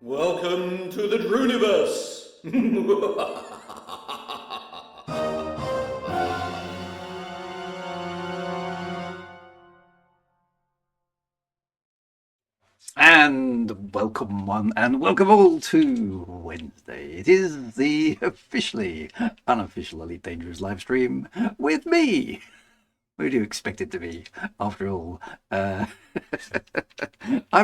Welcome to the Drooniverse! And welcome one and welcome all to Wednesday. It is the officially unofficial Elite Dangerous live stream with me. Who do you expect it to be, after all? I'm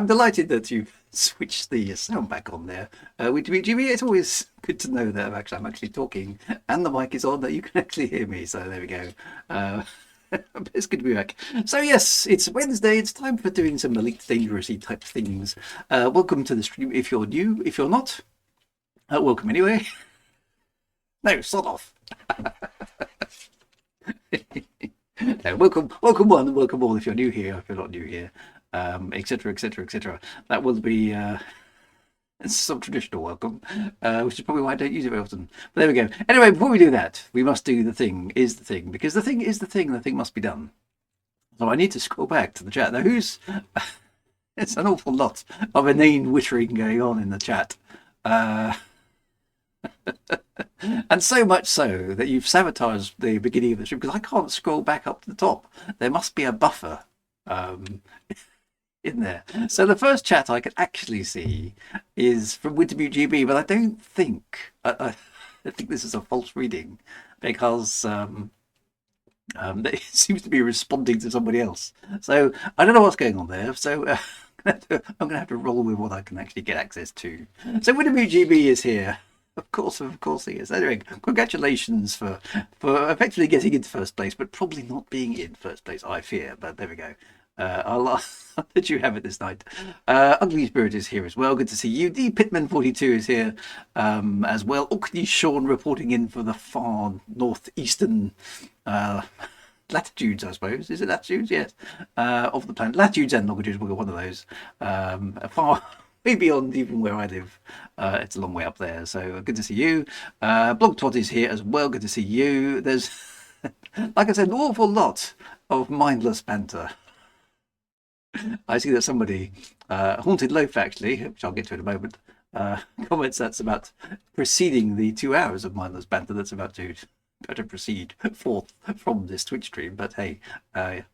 delighted that you've switched the sound back on there. Jimmy, it's always good to know that I'm actually talking and the mic is on, that you can actually hear me. So there we go. It's good to be back. So yes, it's Wednesday. It's time for doing some Elite Dangerousy type things. Welcome to the stream if you're new. If you're not, welcome anyway. No, sod off. No, welcome one, welcome all if you're new here, if you're not new here, etc., etc., etc. That will be some traditional welcome, which is probably why I don't use it very often. But there we go. Anyway, before we do that, we must do the thing is the thing, because the thing is the thing, the thing must be done. So I need to scroll back to the chat. Now, it's an awful lot of inane wittering going on in the chat. And so much so that you've sabotaged the beginning of the stream because I can't scroll back up to the top. There must be a buffer in there. So the first chat I can actually see is from Wintermute GB, but I don't think I think this is a false reading because it seems to be responding to somebody else. So I don't know what's going on there. So I'm going to have to roll with what I can actually get access to. So Wintermute GB is here. Of course he is. Anyway, congratulations for effectively getting into first place, but probably not being in first place, I fear. But there we go. I'll let you have it this night. Ugly Spirit is here as well. Good to see you. D Pitman 42 is here as well. Orkney Sean reporting in for the far northeastern latitudes, I suppose. Is it latitudes? Yes. Of the planet. Latitudes and longitudes. We'll go one of those. Far way beyond even where I live. It's a long way up there. So good to see you. Blog Twat is here as well. Good to see you. There's, like I said, an awful lot of mindless banter. I see that somebody, Haunted Loaf actually, which I'll get to in a moment, comments that's about preceding the 2 hours of mindless banter that's about to proceed forth from this Twitch stream. But hey,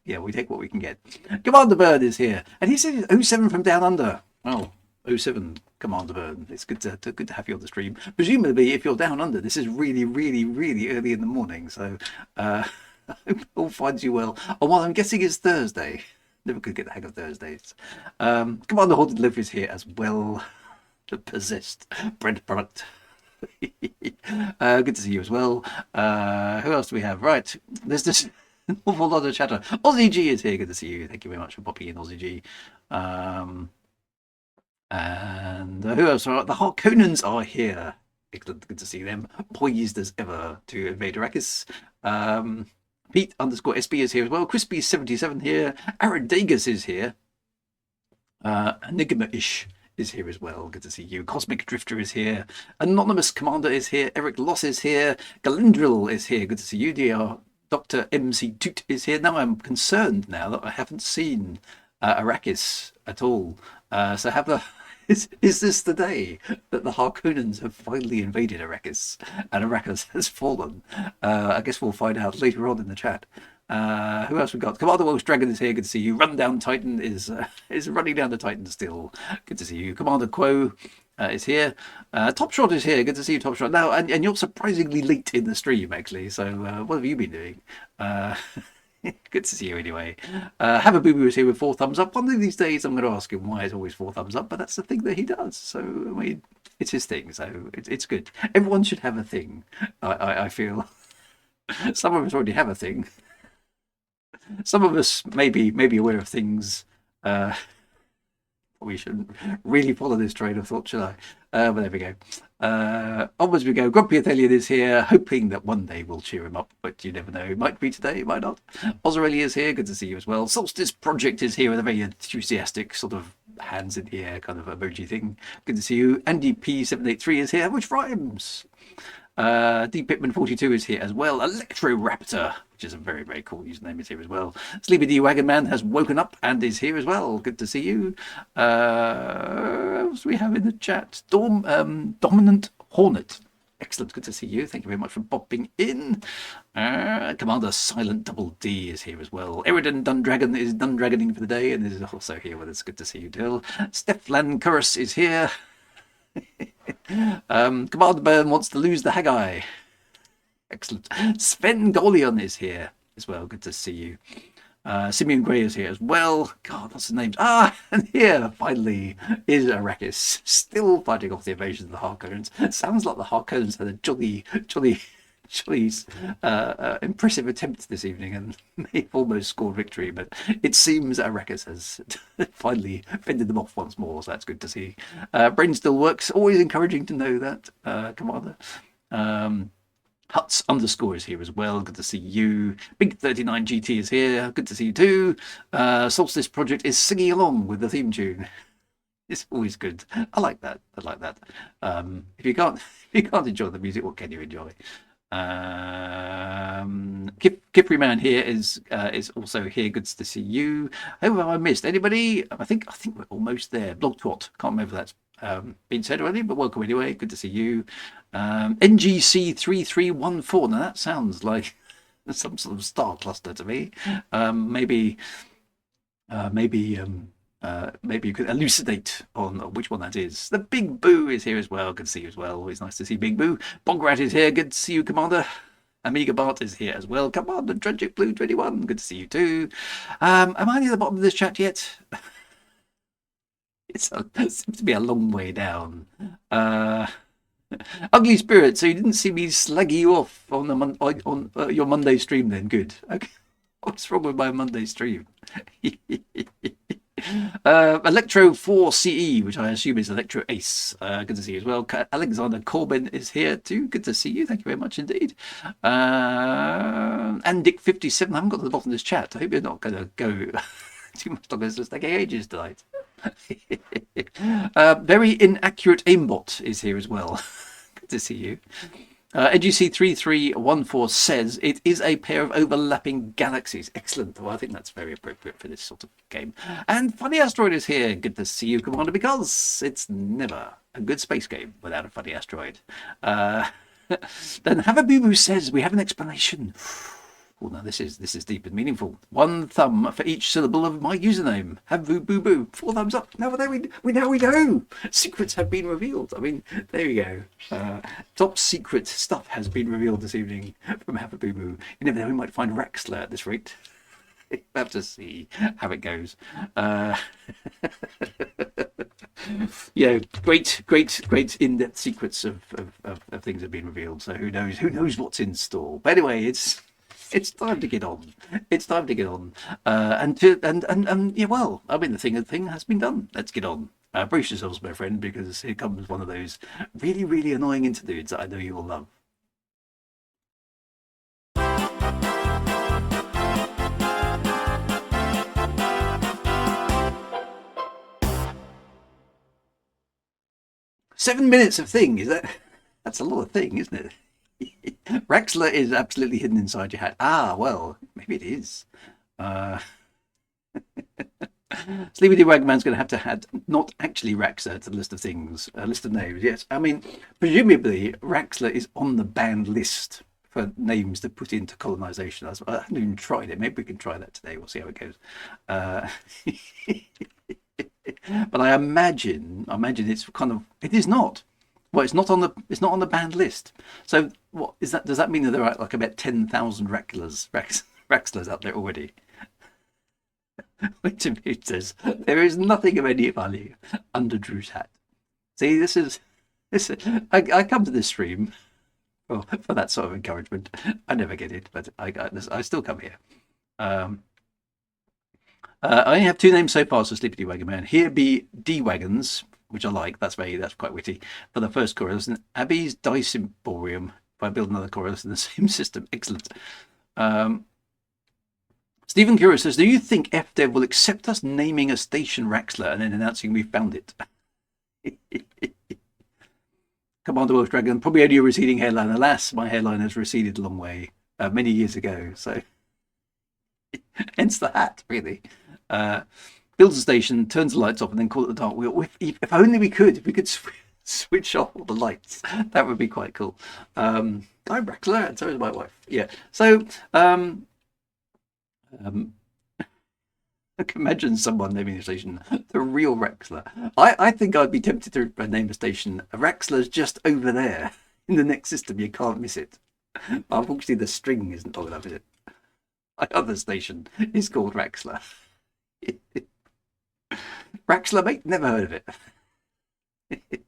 yeah, we take what we can get. Commander Bird is here, and he said 07 from Down Under. Oh, 07 Commander Bird. It's good to have you on the stream. Presumably, if you're down under, this is really, really, really early in the morning. So I hope it all finds you well. On what I'm guessing is Thursday. Never could get the hang of Thursdays. Commander Haunted Loaf is here as well. The possessed bread product. Good to see you as well. Who else do we have? Right, there's this awful lot of chatter. Aussie G is here. Good to see you. Thank you very much for popping in, Aussie G. And who else? The Harkonnens are here. Excellent. Good to see them. Poised as ever to invade Arrakis. Pete _ SB is here as well. Crispy77 here. Aaron Dagus is here. Enigma-ish is here as well. Good to see you. Cosmic Drifter is here. Anonymous Commander is here. Eric Loss is here. Galindril is here. Good to see you. DR Dr. MC Toot is here. Now I'm concerned now that I haven't seen Arrakis at all. So have the is this the day that the Harkonnens have finally invaded Arrakis and Arrakis has fallen? I guess we'll find out later on in the chat. Who else we got? Commander Welsh Dragon is here. Good to see you. Rundown Titan is running down the Titan still. Good to see you. Commander Quo is here. Top Shot is here. Good to see you, Top Shot. Now, and you're surprisingly late in the stream, actually. So what have you been doing? Good to see you anyway. Have a Boo Boo is here with 4 thumbs up. One of these days I'm going to ask him why it's always 4 thumbs up, but that's the thing that he does. So, I mean, it's his thing. So it's good. Everyone should have a thing, I feel. Some of us already have a thing. Some of us may be aware of things. We shouldn't really follow this train of thought, should I? But there we go. Onwards we go. Grumpy Athelian is here, hoping that one day we'll cheer him up, but you never know. It might be today, it might not. Ozarelli is here. Good to see you as well. Solstice Project is here with a very enthusiastic sort of hands in the air kind of emoji thing. Good to see you. Andy P783 is here, which rhymes. D Pitman 42 is here as well. Electro Raptor, which is a very, very cool username, is here as well. Sleepy D Wagon Man has woken up and is here as well. Good to see you. Who else do we have in the chat? Dominant Hornet. Excellent, good to see you. Thank you very much for popping in. Commander Silent Double D is here as well. Eridan Dundragon is Dundragoning for the day and is also here with us. Good to see you, Dill. Steflan Curris is here. Commander Burn wants to lose the Haggai. Excellent. Sven Golion is here as well. Good to see you. Simeon Gray is here as well. God, what's the names? And here, finally, is Arrakis, still fighting off the invasion of the Harkonnens. Sounds like the Harkonnens had a jolly impressive attempt this evening and may have almost scored victory, but it seems Arrakis has finally fended them off once more, so that's good to see. Brain still works. Always encouraging to know that, Commander. Huts _ is here as well. Good to see you. Big 39 GT is here. Good to see you too. Solstice Project is singing along with the theme tune. It's always good. I like that. If you can't enjoy the music, what can you enjoy? Kipri Man here is also here. Good to see you. Who have I missed? Anybody? I think we're almost there. Blog Twat. Can't remember if that's been said already, but welcome anyway. Good to see you. NGC 3314. Now that sounds like some sort of star cluster to me. Maybe you could elucidate on which one that is. The Big Boo is here as well. Good to see you as well. Always nice to see Big Boo. Bograt is here. Good to see you, Commander. Amiga Bart is here as well. Commander Tragic Blue 21. Good to see you too. Am I near the bottom of this chat yet? It seems to be a long way down. Ugly Spirit, so you didn't see me slagging you off on your Monday stream then? Good. Okay. What's wrong with my Monday stream? Electro 4CE, which I assume is Electro Ace. Good to see you as well. Alexander Corbin is here too. Good to see you. Thank you very much indeed. And Dick 57. I haven't got to the bottom of this chat. I hope you're not going to go too much longer. It's taking ages tonight. Very inaccurate aimbot is here as well. Good to see you. NGC 3314 says it is a pair of overlapping galaxies. Excellent. Well, I think that's very appropriate for this sort of game. And Funny Asteroid is here. Good to see you, Commander, because it's never a good space game without a funny asteroid. Then Havabubu says we have an explanation. Oh, now this is deep and meaningful. 1 thumb for each syllable of my username. Havu boo boo. 4 thumbs up. Now there we know. Secrets have been revealed. I mean, there you go. Top secret stuff has been revealed this evening from Havu boo boo. You never know, we might find Raxler at this rate. We'll have to see how it goes. Yeah, great in-depth secrets of things have been revealed. So who knows what's in store. But anyway, it's time to get on. It's time to get on. And yeah, well, I mean, the thing has been done. Let's get on. Brace yourselves, my friend, because here comes one of those really, really annoying interludes that I know you will love. Seven minutes of thing, that's a lot of thing, isn't it? Raxler is absolutely hidden inside your hat. Well, maybe it is. Sleepy D Wagman's going to have to add not actually Raxler to the list of things, a list of names. Yes, I mean, presumably Raxler is on the banned list for names to put into Colonisation. I haven't even tried it. Maybe we can try that today. We'll see how it goes. But I imagine it's kind of, it is not. Well, it's not on the banned list. So what is that? Does that mean that there are like about 10,000 Raxlers out there already? Which says there is nothing of any value under Drew's hat. See, this is I come to this stream for that sort of encouragement. I never get it, but I still come here. I only have 2 names so far, so Sleepy D Wagon Man. Here be D Wagons, which I like. That's quite witty. For the first chorus, and Abby's Dice Emporium. If I build another chorus in the same system, excellent. Stephen Cura says, do you think FDev will accept us naming a station Raxler and then announcing we found it? Commander Wolf Dragon, probably only a receding hairline. Alas, my hairline has receded a long way many years ago. So hence the hat, really. builds a station, turns the lights off, and then call it the Dark Wheel. If only we could, if we could switch off all the lights, that would be quite cool. I'm Raxler, and so is my wife. Yeah. So I can imagine someone naming the station the real Raxler. I think I'd be tempted to name a station Raxler's just over there in the next system. You can't miss it. Unfortunately, the string isn't long enough, is it? My other station is called Raxler. Raxler, mate, never heard of it.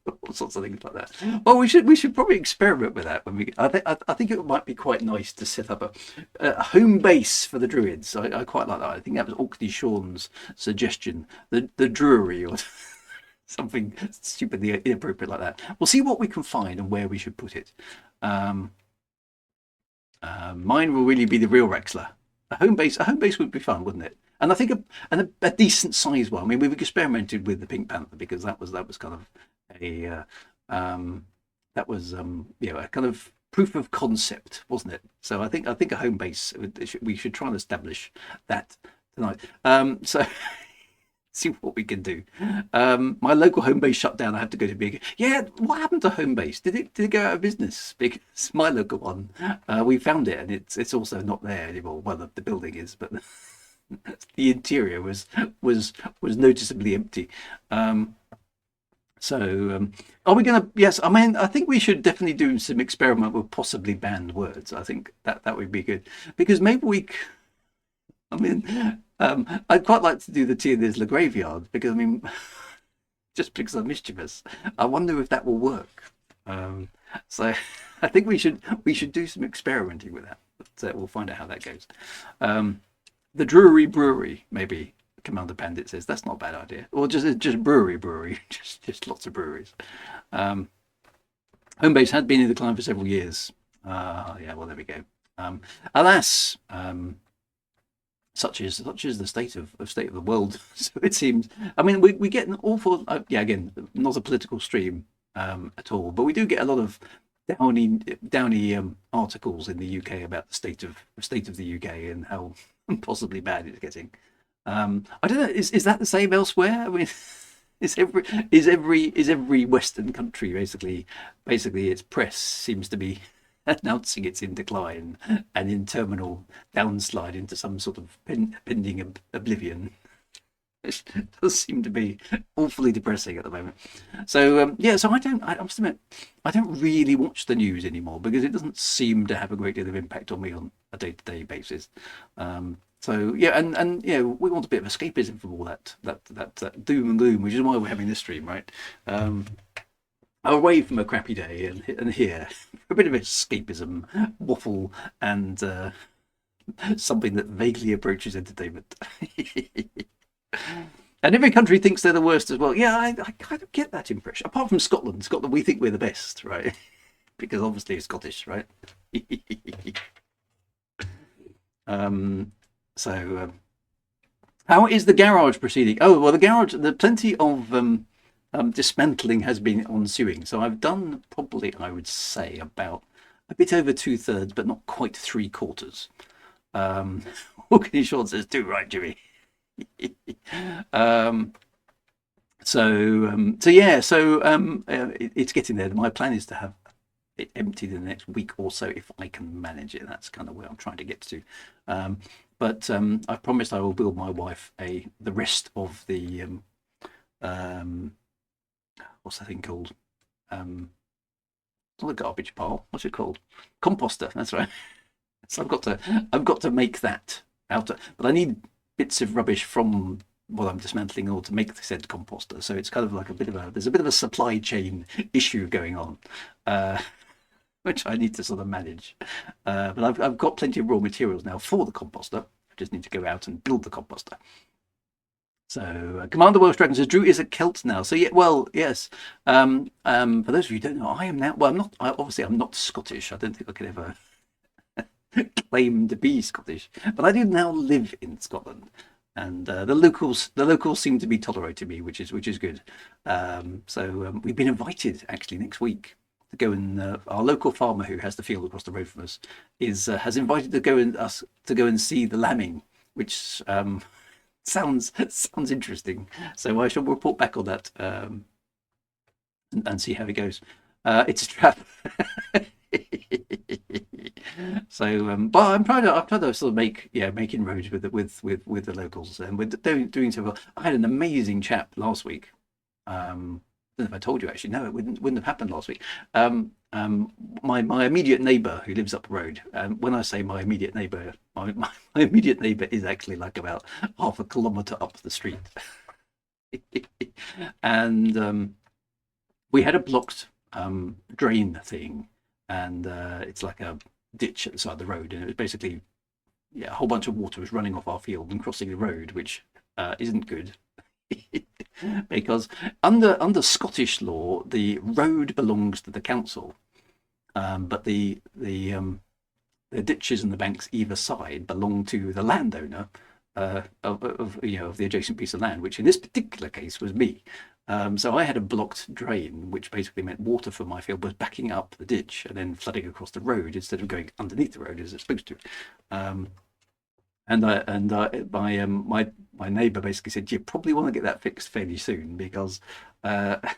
All sorts of things like that. Well, we should probably experiment with that when we. I think it might be quite nice to set up a home base for the Druids. I quite like that. I think that was Orkney Sean's suggestion. The Drury or something stupidly inappropriate like that. We'll see what we can find and where we should put it. Mine will really be the real Rexler. A home base would be fun, wouldn't it? And I think a decent sized one. I mean, we've experimented with the Pink Panther because that was kind of a a kind of proof of concept, wasn't it? So I think a home base, we should try and establish that tonight. So see what we can do. My local home base shut down. I have to go to big. Yeah, what happened to home base? Did it go out of business? Because my local one, we found it, and it's also not there anymore. Well, the building is, but the interior was noticeably empty. So are we going to? Yes, I mean, I think we should definitely do some experiment with possibly banned words. I think that would be good because maybe we. I mean, I'd quite like to do the Tierney's graveyard because I mean, just because I'm mischievous. I wonder if that will work. So I think we should do some experimenting with that. But we'll find out how that goes. The Drury Brewery, maybe Commander Bandit says that's not a bad idea, or just brewery, just lots of breweries. Home base had been in decline for several years. Yeah, well there we go. Alas. Such is the state of the world. So it seems. I mean, we get an awful. Yeah, again, not a political stream at all, but we do get a lot of downy articles in the UK about the state of the UK and how possibly bad it's getting. I don't know. Is that the same elsewhere? I mean, is every Western country basically its press seems to be announcing it's in decline and in terminal downslide into some sort of pending oblivion. It does seem to be awfully depressing at the moment. So so I must admit, I don't really watch the news anymore because it doesn't seem to have a great deal of impact on me on a day-to-day basis. So yeah, and you know, we want a bit of escapism from all that doom and gloom, which is why we're having this stream, right? Away from a crappy day and here a bit of escapism, waffle, and something that vaguely approaches entertainment. And every country thinks they're the worst as well. Yeah, I kind of get that impression. Apart from Scotland, we think we're the best, right? Because obviously it's Scottish, right? How is the garage proceeding? Oh well, the garage. There's plenty of dismantling has been ensuing. So I've done probably, I would say, about a bit over 2/3, but not quite 3/4. Orkney Sean says, "Do right, Jimmy." It's getting there. My plan is to have it emptied in the next week or so if I can manage it. That's kind of where I'm trying to get to. But I promised I will build my wife the rest of the what's that thing called? Not a garbage pile. What's it called? Composter. That's right. So I've got to make that but I need bits of rubbish from what I'm dismantling in order to make the said composter. So it's kind of like there's a bit of a supply chain issue going on, which I need to sort of manage. But I've got plenty of raw materials now for the composter. I just need to go out and build the composter. So Commander Welsh Dragon says Drew is a Celt now. So yeah, well, yes. For those of you who don't know, I am now. Well, I'm not. Obviously, I'm not Scottish. I don't think I could ever claim to be Scottish, but I do now live in Scotland, and the locals seem to be tolerating me, which is good. So we've been invited actually next week to go and our local farmer who has the field across the road from us has invited us to go and see the lambing, which sounds interesting. So I shall report back on that and see how it goes. It's a trap. So, but I'm trying to sort of make inroads with with the locals, and we're doing so well. I had an amazing chap last week. I don't know if I told you actually. No, it wouldn't have happened last week. My immediate neighbour who lives up the road. When I say my immediate neighbour, my immediate neighbour is actually like about half a kilometre up the street, and we had a blocked drain thing, and it's like a ditch at the side of the road, and it was basically a whole bunch of water was running off our field and crossing the road, which isn't good. Because under Scottish law, the road belongs to the council, but the ditches and the banks either side belong to the landowner of the adjacent piece of land, which in this particular case was me. So I had a blocked drain, which basically meant water from my field was backing up the ditch and then flooding across the road instead of going underneath the road as it's supposed to. My neighbour basically said, you probably want to get that fixed fairly soon, because the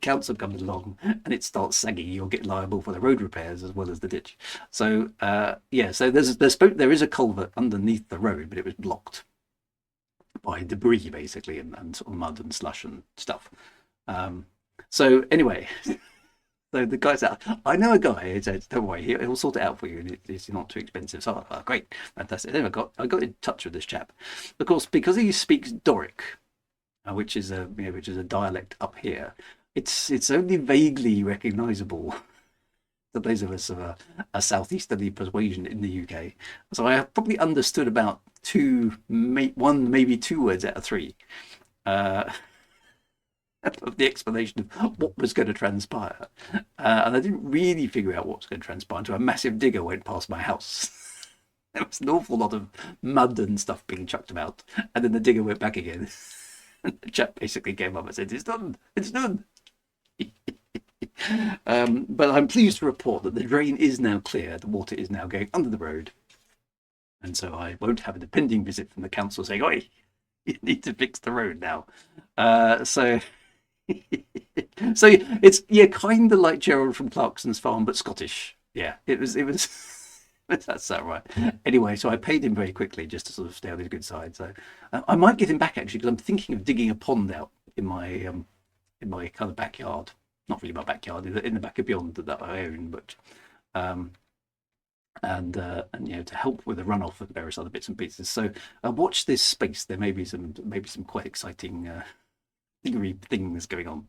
council comes along and it starts sagging, you'll get liable for the road repairs as well as the ditch. So so there is a culvert underneath the road, but it was blocked by debris basically, and sort of mud and slush and stuff. So anyway, so the guy said, I know a guy. He said, don't worry, he'll sort it out for you, and it's not too expensive. So I thought, great, fantastic. Then I got in touch with this chap, of course, because he speaks Doric, which is a dialect up here. It's only vaguely recognisable to those of us of a southeasterly persuasion in the UK. So I have probably understood about one, maybe two words out of three. Of the explanation of what was going to transpire. And I didn't really figure out what was going to transpire until a massive digger went past my house. There was an awful lot of mud and stuff being chucked about, and then the digger went back again. And the chap basically came up and said, it's done, it's done. But I'm pleased to report that the drain is now clear, the water is now going under the road, and so I won't have an impending visit from the council saying, oi, you need to fix the road now. So it's kind of like Gerald from Clarkson's Farm, but Scottish. Yeah, it was. That's that right. Anyway, so I paid him very quickly just to sort of stay on his good side. So I might give him back actually, because I'm thinking of digging a pond out in my kind of backyard. Not really my backyard, in the back of beyond that I own, but and to help with the runoff and various other bits and pieces. So watch this space. There may be some quite exciting things going on.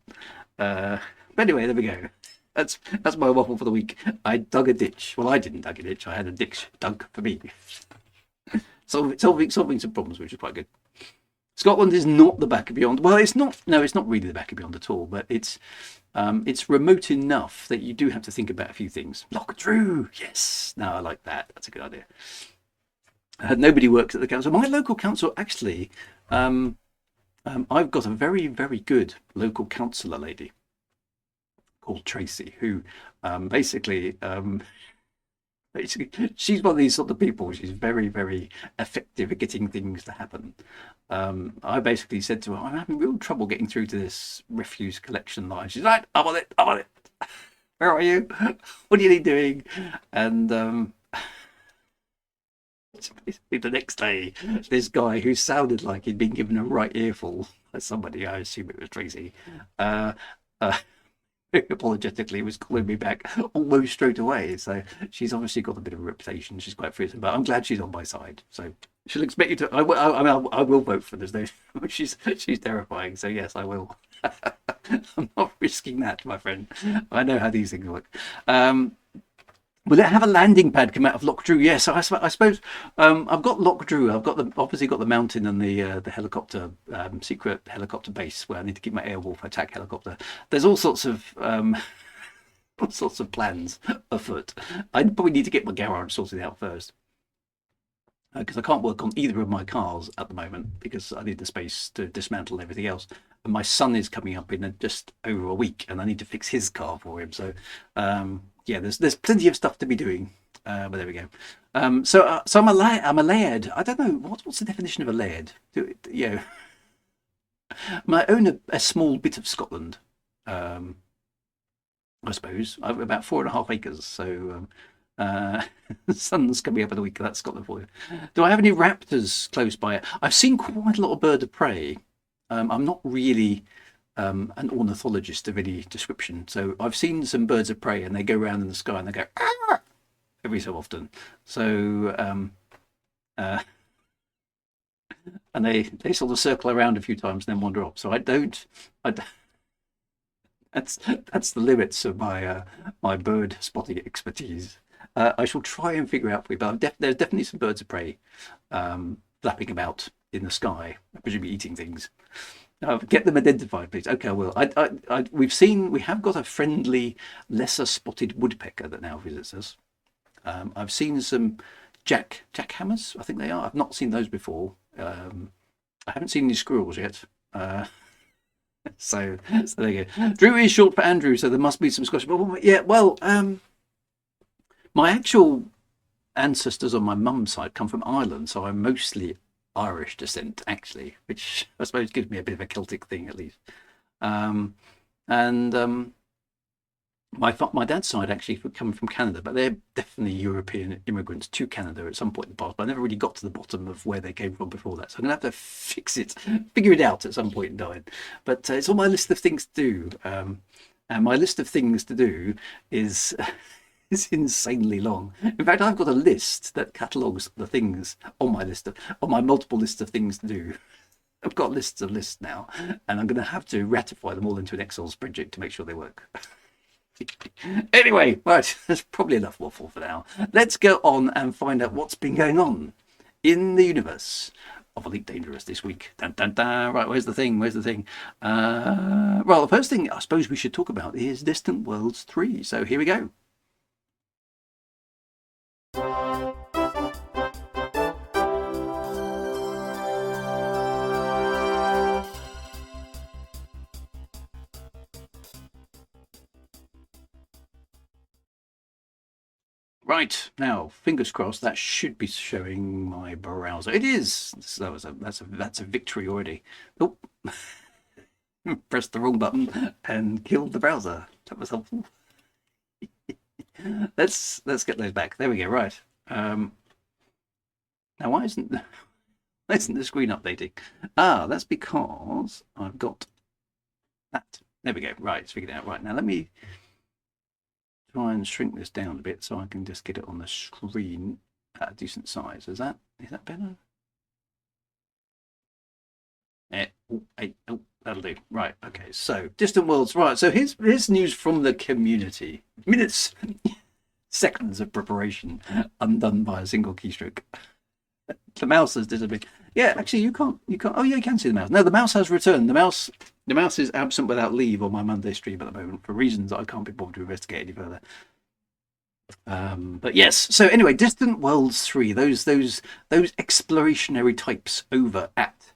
But anyway, there we go. That's my waffle for the week. I dug a ditch. Well, I didn't dug a ditch. I had a ditch dug for me. Solving some problems, which is quite good. Scotland is not the back of beyond. Well, it's not. No, it's not really the back of beyond at all. But it's remote enough that you do have to think about a few things. Loch Drew, yes. No, I like that. That's a good idea. Nobody works at the council. My local council actually. I've got a very, very good local councillor lady called Tracy, who basically she's one of these sort of people. She's very, very effective at getting things to happen. I basically said to her, I'm having real trouble getting through to this refuse collection line. She's like, I'm on it. Where are you? What do you need doing? And the next day, this guy who sounded like he'd been given a right earful by somebody, I assume it was Tracy, apologetically was calling me back almost straight away. So she's obviously got a bit of a reputation. She's quite fierce, but I'm glad she's on my side. So she'll expect you to. I will vote for this. She's terrifying. So yes, I will. I'm not risking that, my friend. I know how these things work. Will it have a landing pad come out of Loch Drew? Yes, I suppose I've got Loch Drew. I've got obviously got the mountain and the helicopter secret helicopter base where I need to keep my Airwolf attack helicopter. There's all sorts of plans afoot. I probably need to get my garage sorted out first, because I can't work on either of my cars at the moment because I need the space to dismantle everything else. And my son is coming up in just over a week, and I need to fix his car for him. So there's plenty of stuff to be doing. But there we go. So I'm a laird. I don't know what's the definition of a laird. You know, I own a small bit of Scotland. Um, I suppose I've about 4.5 acres. So the sun's coming up in a week. That's Scotland for you. Do I have any raptors close by? I've seen quite a lot of bird of prey. I'm not really an ornithologist of any description, so I've seen some birds of prey, and they go around in the sky and they go "Ah!" every so often. So uh, and they sort of circle around a few times and then wander off. So I that's the limits of my bird spotting expertise. I shall try and figure out for you, but there's definitely some birds of prey flapping about in the sky, presumably eating things. Get them identified, please. Okay, I will. We have got a friendly, lesser spotted woodpecker that now visits us. I've seen some jackhammers, I think they are. I've not seen those before. I haven't seen any squirrels yet. So there you go. Drew is short for Andrew, so there must be some Scottish. But yeah, well, my actual ancestors on my mum's side come from Ireland, so I'm mostly Irish descent, actually, which I suppose gives me a bit of a Celtic thing at least. Um, and my dad's side actually come from Canada, but they're definitely European immigrants to Canada at some point in the past. But I never really got to the bottom of where they came from before that, so I'm gonna have to figure it out at some point in time. But it's on my list of things to do, and my list of things to do is is insanely long. In fact, I've got a list that catalogues the things on on my multiple list of things to do. I've got lists of lists now, and I'm going to have to ratify them all into an Excel spreadsheet to make sure they work. Anyway, right, that's probably enough waffle for now. Let's go on and find out what's been going on in the universe of Elite Dangerous this week. Dun, dun, dun. Right, where's the thing? Well, the first thing I suppose we should talk about is Distant Worlds 3. So here we go. Right, now, fingers crossed, that should be showing my browser. It is. That's a victory already. Oh, pressed the wrong button and killed the browser. That was helpful. Let's get those back. There we go. Right. Now why isn't the screen updating? That's because I've got that. There we go. Right, it's figured it out. Right, now let me try and shrink this down a bit so I can just get it on the screen at a decent size. Is that better? That'll do. Right, okay. So Distant Worlds. Right, so here's news from the community. Minutes, seconds of preparation undone by a single keystroke. The mouse has disappeared. Yeah, actually, you can't. Oh, yeah, you can see the mouse. No, the mouse has returned. The mouse is absent without leave on my Monday stream at the moment for reasons I can't be bothered to investigate any further. But yes. So anyway, Distant Worlds 3. Those explorationary types over at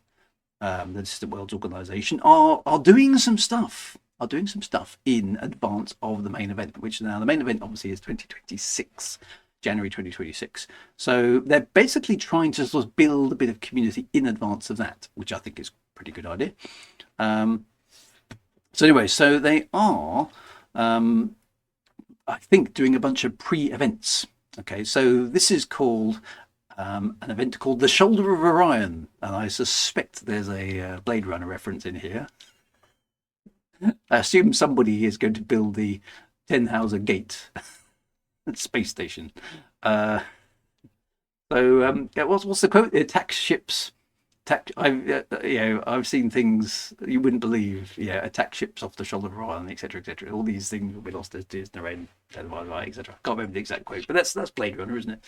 the Distant Worlds organization are doing some stuff. Are doing some stuff in advance of the main event, which now the main event obviously is 2026. January 2026. So they're basically trying to sort of build a bit of community in advance of that, which I think is a pretty good idea. So anyway, so they are, I think, doing a bunch of pre-events. Okay, so this is called an event called the Shoulder of Orion, and I suspect there's a Blade Runner reference in here. I assume somebody is going to build the Tannhauser Gate space station. So what's the quote? Attack ships. I've seen things you wouldn't believe. Yeah, attack ships off the shoulder of Orion, etc., etc. All these things will be lost as Disney rain, etc. Can't remember the exact quote, but that's Blade Runner, isn't it?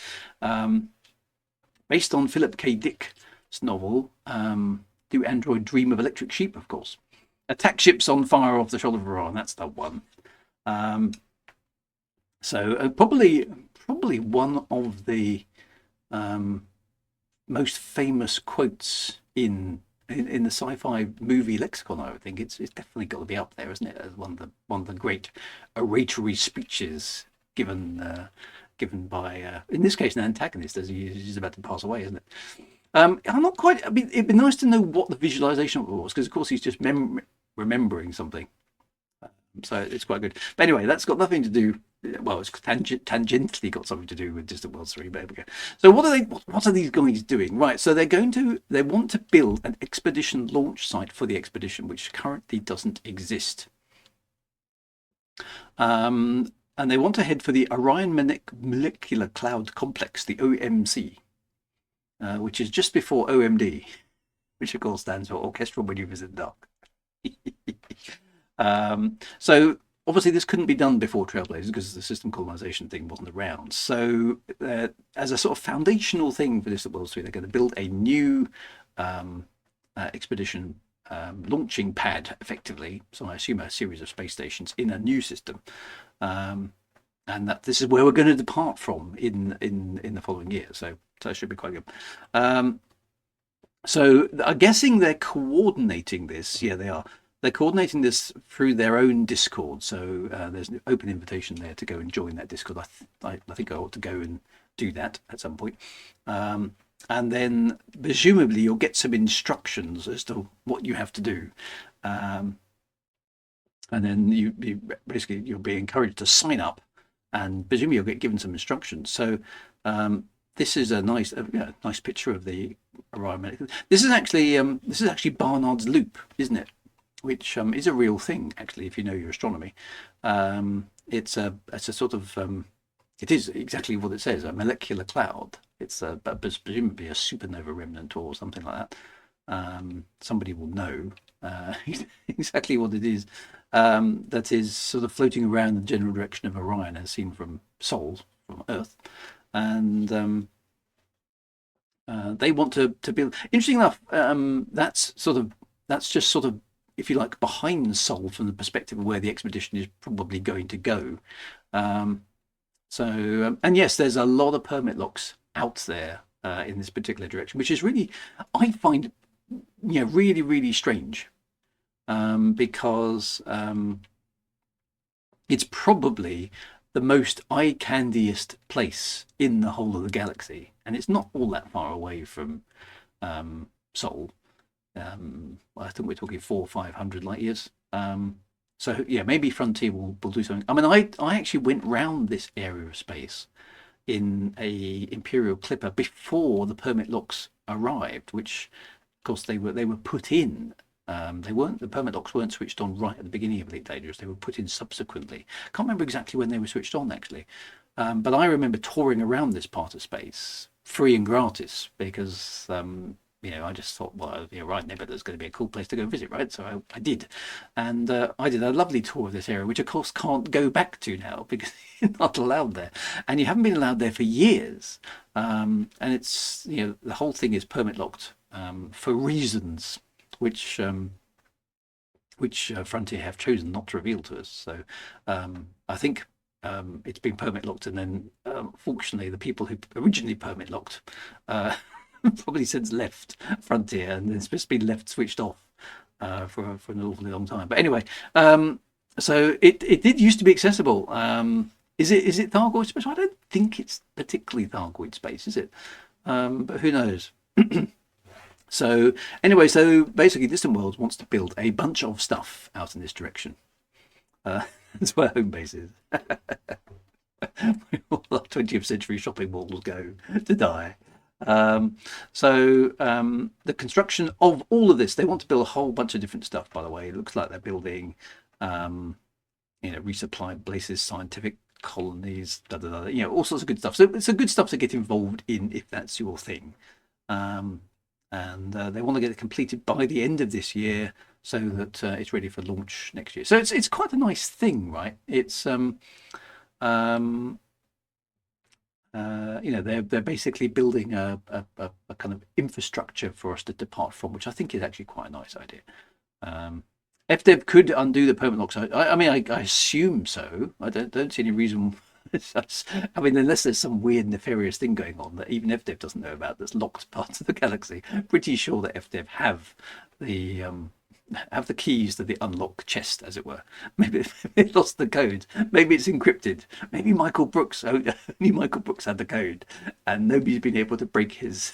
Based on Philip K. Dick's novel, Do Android Dream of Electric Sheep? Of course. Attack ships on fire off the shoulder of Orion. That's the one. So probably one of the most famous quotes in the sci-fi movie lexicon. I would think it's definitely got to be up there, isn't it? As one of the great oratory speeches given given by, in this case, an antagonist as he's about to pass away, isn't it? I'm not quite. I mean, it'd be nice to know what the visualization was, because of course he's just remembering something. So it's quite good. But anyway, that's got nothing to do. Well, it's tangentially got something to do with Distant Worlds 3. But there we go. So what are these guys doing? Right. So they want to build an expedition launch site for the expedition, which currently doesn't exist. And they want to head for the Orion Molecular Cloud Complex, the OMC, which is just before OMD, which of course stands for Orchestral Maneuvers in the Dark. So obviously this couldn't be done before Trailblazers because the system colonization thing wasn't around. So as a sort of foundational thing for Distant Worlds 3, they're going to build a new expedition launching pad, effectively. So I assume a series of space stations in a new system. And that this is where we're going to depart from in the following year. So that should be quite good. So I'm guessing they're coordinating this. Yeah, they are. They're coordinating this through their own Discord. So there's an open invitation there to go and join that Discord. I think I ought to go and do that at some point. And then presumably you'll get some instructions as to what you have to do. And then you'll be encouraged to sign up, and presumably you'll get given some instructions. So this is a nice picture of the Orion. This is actually Barnard's Loop, isn't it? Which is a real thing, actually, if you know your astronomy. It's a sort of it is exactly what it says, a molecular cloud. It's presumably a supernova remnant or something like that. Somebody will know exactly what it is. That is sort of floating around the general direction of Orion as seen from Sol, from Earth. And they want to build. Interesting enough, that's just sort of, if you like, behind Sol from the perspective of where the expedition is probably going to go. And yes, there's a lot of permit locks out there in this particular direction, which is really, I find, really, really strange, because it's probably the most eye-candiest place in the whole of the galaxy, and it's not all that far away from Sol. I think we're talking 400 or 500 light years. So yeah, maybe Frontier will do something. I mean, I actually went round this area of space in a Imperial Clipper before the permit locks arrived, which of course they were put in. The permit locks weren't switched on right at the beginning of Elite Dangerous. They were put in subsequently. Can't remember exactly when they were switched on, actually. But I remember touring around this part of space, free and gratis, because I just thought, well, right, Nebula's going to be a cool place to go visit, right? So I did. And I did a lovely tour of this area, which of course can't go back to now because you're not allowed there. And you haven't been allowed there for years. And it's, the whole thing is permit locked for reasons which Frontier have chosen not to reveal to us. So I think it's been permit locked, and then fortunately the people who originally permit locked probably since left Frontier, and it's supposed to be left switched off for an awfully long time. But anyway, so it did used to be accessible. Is it Thargoid space? I don't think it's particularly Thargoid space, is it? But who knows? So anyway, so basically Distant Worlds wants to build a bunch of stuff out in this direction. That's where home base is. All our 20th century shopping malls go to die. So the construction of all of this, they want to build a whole bunch of different stuff, by the way. It looks like they're building resupply places, scientific colonies, all sorts of good stuff. So it's a good stuff to get involved in if that's your thing. And they want to get it completed by the end of this year so that it's ready for launch next year. So it's quite a nice thing, right? It's they're basically building a kind of infrastructure for us to depart from, which I think is actually quite a nice idea. FDev could undo the permit locks. I assume so. I don't see any reason. Unless there's some weird nefarious thing going on that even FDev doesn't know about, that's locked parts of the galaxy. Pretty sure that FDev have the have the keys to the unlock chest, as it were. Maybe they lost the code. Maybe it's encrypted. Maybe Michael Brooks, only Michael Brooks had the code, and nobody's been able to break his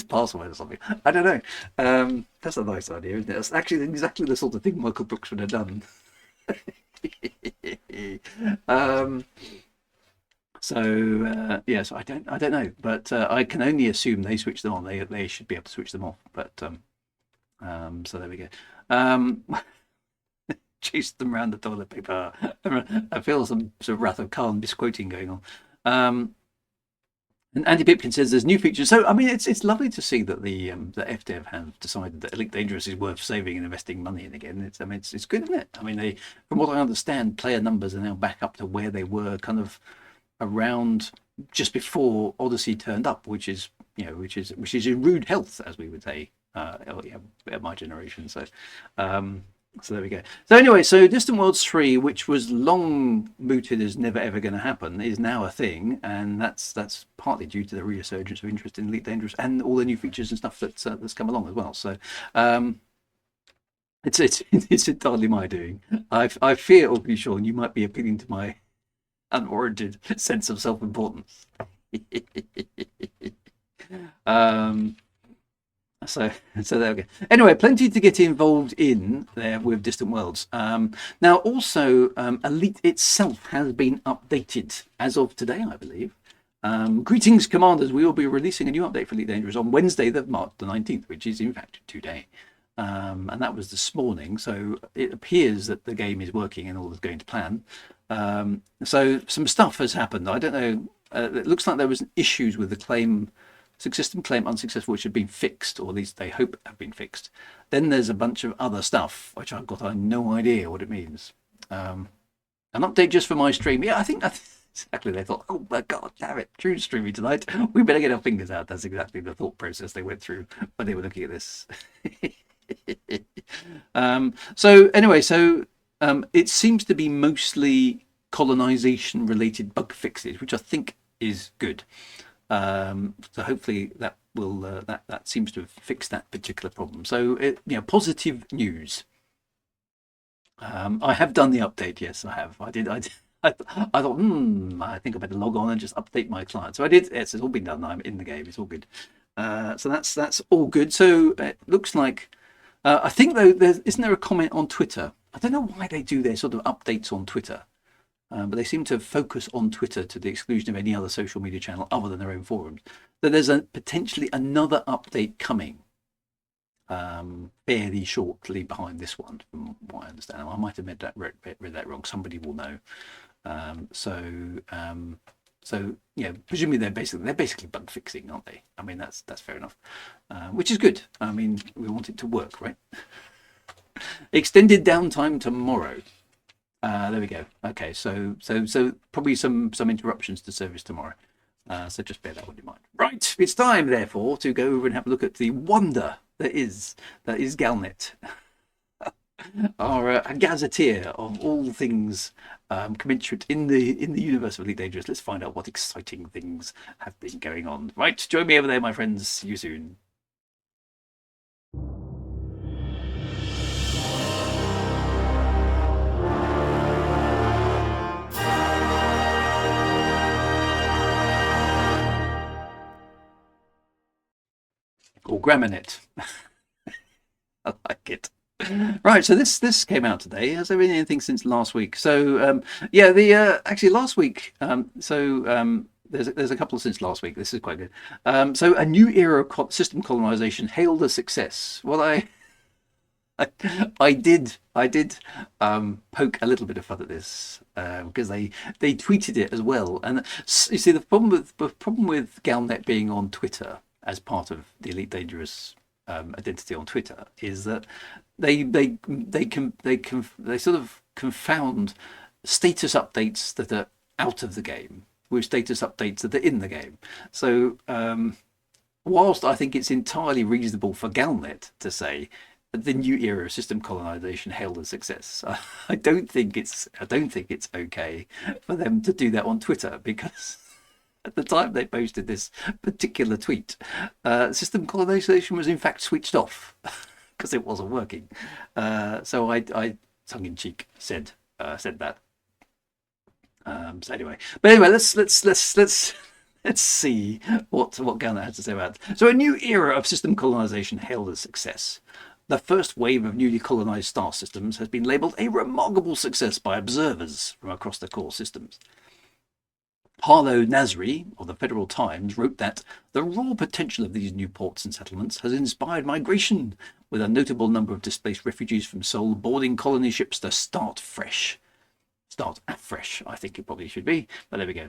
password or something. I don't know. That's a nice idea, isn't it? That's actually exactly the sort of thing Michael Brooks would have done. um, so I don't know, but I can only assume they switch them on. They should be able to switch them off. But so there we go. Chase them around the toilet paper. I feel some sort of Wrath of Khan misquoting going on. And Andy Pipkin says there's new features. So I mean, it's lovely to see that the FDev have decided that Elite Dangerous is worth saving and investing money in again. It's good, isn't it? I mean, from what I understand, player numbers are now back up to where they were kind of around just before Odyssey turned up, which is in rude health, as we would say, my generation. So there we go. So anyway, so Distant Worlds 3, which was long mooted as never ever going to happen, is now a thing, and that's partly due to the resurgence of interest in Elite Dangerous and all the new features and stuff that's come along as well. So it's entirely my doing. I fear, awfully, Sean, you might be appealing to my unwarranted sense of self-importance. So there we go. Anyway, plenty to get involved in there with Distant Worlds. Now, also, Elite itself has been updated as of today, I believe. Greetings, Commanders. We will be releasing a new update for Elite Dangerous on Wednesday, March the 19th, which is in fact today. And that was this morning. So it appears that the game is working and all is going to plan. So some stuff has happened. I don't know. It looks like there was issues with the system claim unsuccessful, which had been fixed, or at least they hope have been fixed. Then there's a bunch of other stuff, which I've got no idea what it means. An update just for my stream. Yeah, I think exactly. They thought, oh my God, damn it, Drew's streaming tonight. We better get our fingers out. That's exactly the thought process they went through when they were looking at this. So anyway, it seems to be mostly colonization related bug fixes, which I think is good. So hopefully that will that seems to have fixed that particular problem. So positive news. I have done the update. Yes, I have. I thought, I think I better log on and just update my client. So I did. Yes, it's all been done. I'm in the game. It's all good. So that's all good. So it looks like. I think though, isn't there a comment on Twitter? I don't know why they do their sort of updates on Twitter. But they seem to focus on Twitter to the exclusion of any other social media channel other than their own forums. So there's potentially another update coming fairly shortly behind this one, from what I understand. I might have read that wrong. Somebody will know. So presumably they're basically bug fixing, aren't they? I mean, that's fair enough, which is good. I mean, we want it to work, right? Extended downtime tomorrow. There we go. Okay, so probably some interruptions to service tomorrow. So just bear that one in mind. Right, it's time therefore to go over and have a look at the wonder that is Galnet, our gazetteer of all things commensurate in the universe of Elite Dangerous. Let's find out what exciting things have been going on. Right, join me over there, my friends. See you soon. Or Graminet. I like it. Right, so this came out today. Has there been anything since last week? So actually last week. There's a couple since last week. This is quite good. So a new era of system colonization hailed a success. Well, I did poke a little bit of fun at this because they tweeted it as well. And you see the problem with Galnet being on Twitter as part of the Elite Dangerous identity on Twitter is that they sort of confound status updates that are out of the game with status updates that are in the game. So whilst I think it's entirely reasonable for Galnet to say the new era of system colonization hailed a success, I don't think it's okay for them to do that on Twitter, because at the time they posted this particular tweet, system colonization was in fact switched off because it wasn't working. So I tongue in cheek said that. So anyway, but anyway, let's see what Ghana has to say about it. So a new era of system colonization hailed as success. The first wave of newly colonized star systems has been labeled a remarkable success by observers from across the core systems. Harlow Nasri of the Federal Times wrote that the raw potential of these new ports and settlements has inspired migration, with a notable number of displaced refugees from Seoul boarding colony ships to start fresh. Start afresh, I think it probably should be, but there we go.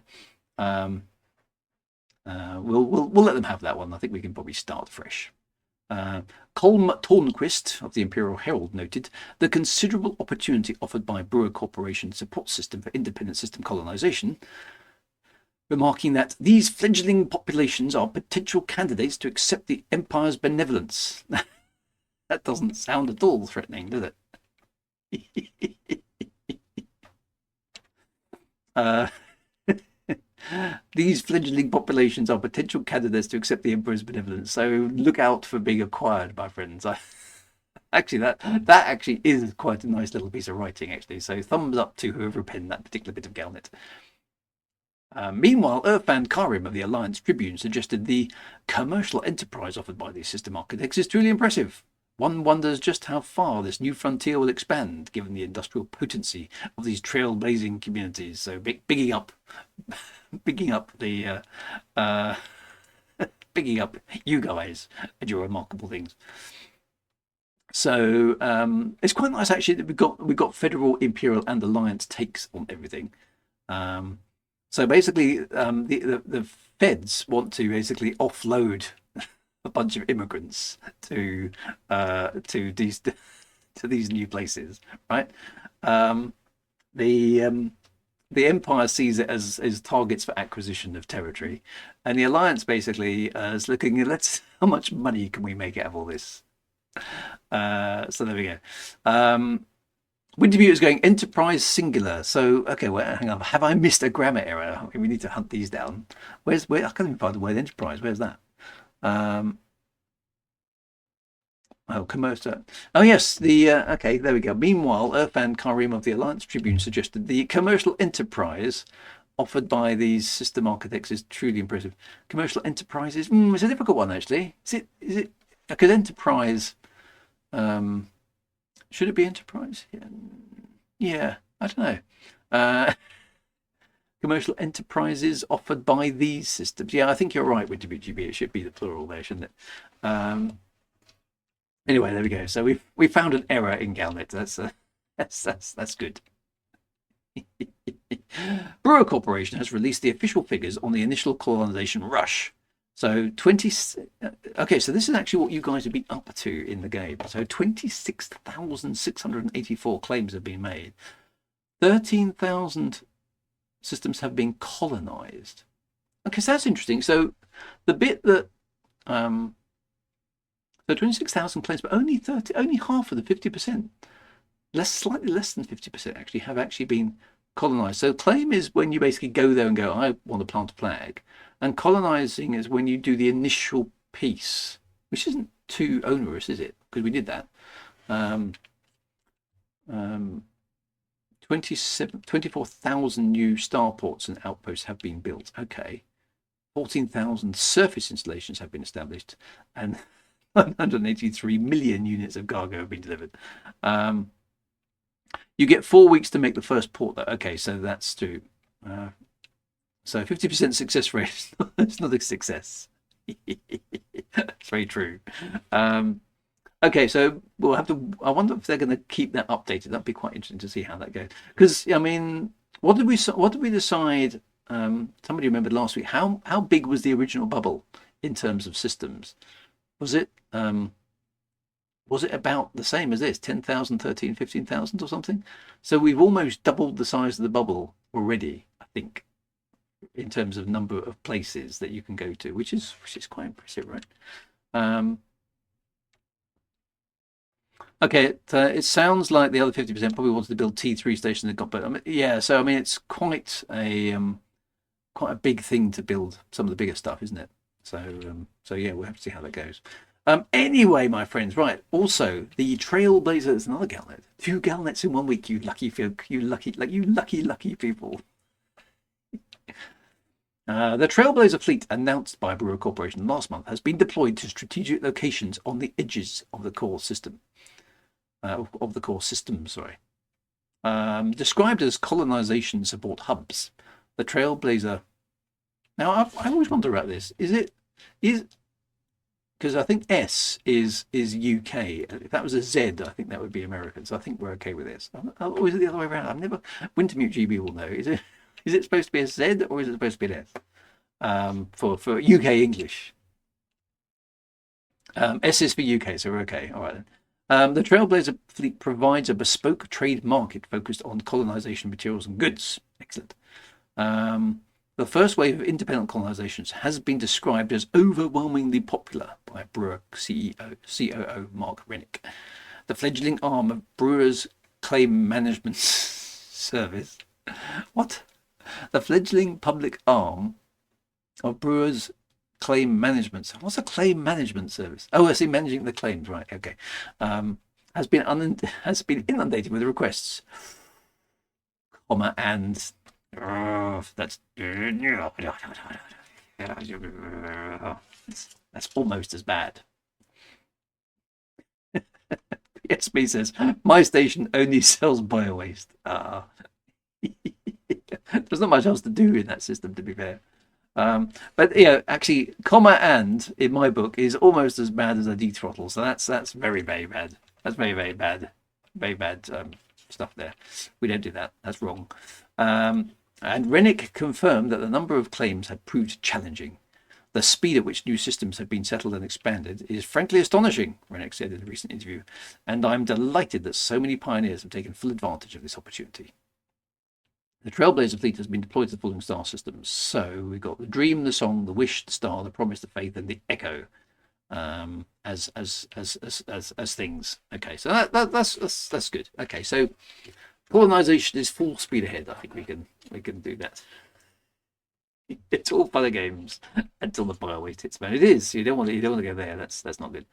We'll let them have that one. I think we can probably start fresh. Colm Tornquist of the Imperial Herald noted the considerable opportunity offered by Brewer Corporation's support system for independent system colonization, remarking that these fledgling populations are potential candidates to accept the Empire's benevolence. That doesn't sound at all threatening, does it? These fledgling populations are potential candidates to accept the Emperor's benevolence. So look out for being acquired, my friends. Actually, that actually is quite a nice little piece of writing, actually. So thumbs up to whoever penned that particular bit of Galnet. Meanwhile, Irfan Karim of the Alliance Tribune suggested the commercial enterprise offered by these system architects is truly impressive. One wonders just how far this new frontier will expand, given the industrial potency of these trailblazing communities. So bigging up the bigging up you guys and your remarkable things. So it's quite nice actually that we've got Federal, Imperial, and Alliance takes on everything. So basically, the feds want to basically offload a bunch of immigrants to these new places, right? The Empire sees it as targets for acquisition of territory, and the Alliance basically is looking at how much money can we make out of all this. So there we go. Wintermute is going enterprise singular. So okay, well, hang on. Have I missed a grammar error? Okay, we need to hunt these down. Where I can't even find the word enterprise. Where's that? Commercial. Oh yes, okay, there we go. Meanwhile, Irfan Karim of the Alliance Tribune suggested the commercial enterprise offered by these system architects is truly impressive. Commercial enterprises, it's a difficult one actually. Is it? Because enterprise, should it be enterprise? Yeah, I don't know. Commercial enterprises offered by these systems. Yeah, I think you're right with WGB. It should be the plural there, shouldn't it? Anyway, there we go. So we found an error in Galnet. That's good. Brewer Corporation has released the official figures on the initial colonization rush. So okay, so this is actually what you guys have been up to in the game. So 26,684 claims have been made. 13,000 systems have been colonized. Okay, so that's interesting. So the bit that so 26,000 claims, but only half of the 50%, slightly less than 50% actually have actually been colonized. So claim is when you basically go there and go, I want to plant a flag, and colonizing is when you do the initial piece, which isn't too onerous, is it? Because we did that. 24,000 new starports and outposts have been built. Okay. 14,000 surface installations have been established, and 183 million units of cargo have been delivered. You get 4 weeks to make the first port, though. Okay, so that's true. So 50% success rate. It's not a success. It's very true. Okay, so we'll have to. I wonder if they're going to keep that updated. That'd be quite interesting to see how that goes. Because I mean, what did we decide? Somebody remembered last week. How big was the original bubble in terms of systems? Was it about the same as this, 10,000, 13, 15,000 or something? So we've almost doubled the size of the bubble already, I think, in terms of number of places that you can go to, which is quite impressive, right? Okay, it sounds like the other 50% probably wanted to build T3 stations. But I mean, yeah, so I mean, it's quite a big thing to build some of the bigger stuff, isn't it? So yeah, we'll have to see how that goes. Anyway, my friends, right. Also, the Trailblazer is another galnet. 2 galnets in 1 week. You lucky, lucky people. The Trailblazer fleet, announced by Brewer Corporation last month, has been deployed to strategic locations on the edges of the core system. Of the core system, sorry. Described as colonization support hubs, the Trailblazer. Now, I always wonder about this. Is because I think S is UK. If that was a Z, I think that would be American. So I think we're okay with this. Or is it the other way around? I've never. Wintermute GB will know. Is it supposed to be a Z or is it supposed to be an S? For UK English. S is for UK, so we're okay. All right then. The Trailblazer fleet provides a bespoke trade market focused on colonization materials and goods. Excellent. The first wave of independent colonizations has been described as overwhelmingly popular by Brewer COO Mark Rennick. The fledgling arm of Brewer's claim management service. What? The fledgling public arm of Brewer's claim management. What's a claim management service? Oh, I see, managing the claims, right? Okay. Has been inundated with requests, and that's almost as bad. PSB says my station only sells bio-waste. There's not much else to do in that system, to be fair. But yeah, actually, and in my book is almost as bad as a dethrottle. So that's very, very bad. That's very, very bad. Very bad stuff there. We don't do that. That's wrong. And Rennick confirmed that the number of claims had proved challenging. The speed at which new systems have been settled and expanded is frankly astonishing, Rennick said in a recent interview, and I'm delighted that so many pioneers have taken full advantage of this opportunity. The Trailblazer fleet has been deployed to the following star systems. So we've got the Dream, the Song, the Wish, the Star, the Promise, the Faith, and the Echo as things. Okay, so that's good. Okay, so colonization is full speed ahead. I think we can do that. It's all fun and games until the bio-waste hits, man. It is. You don't want to go there. That's not good.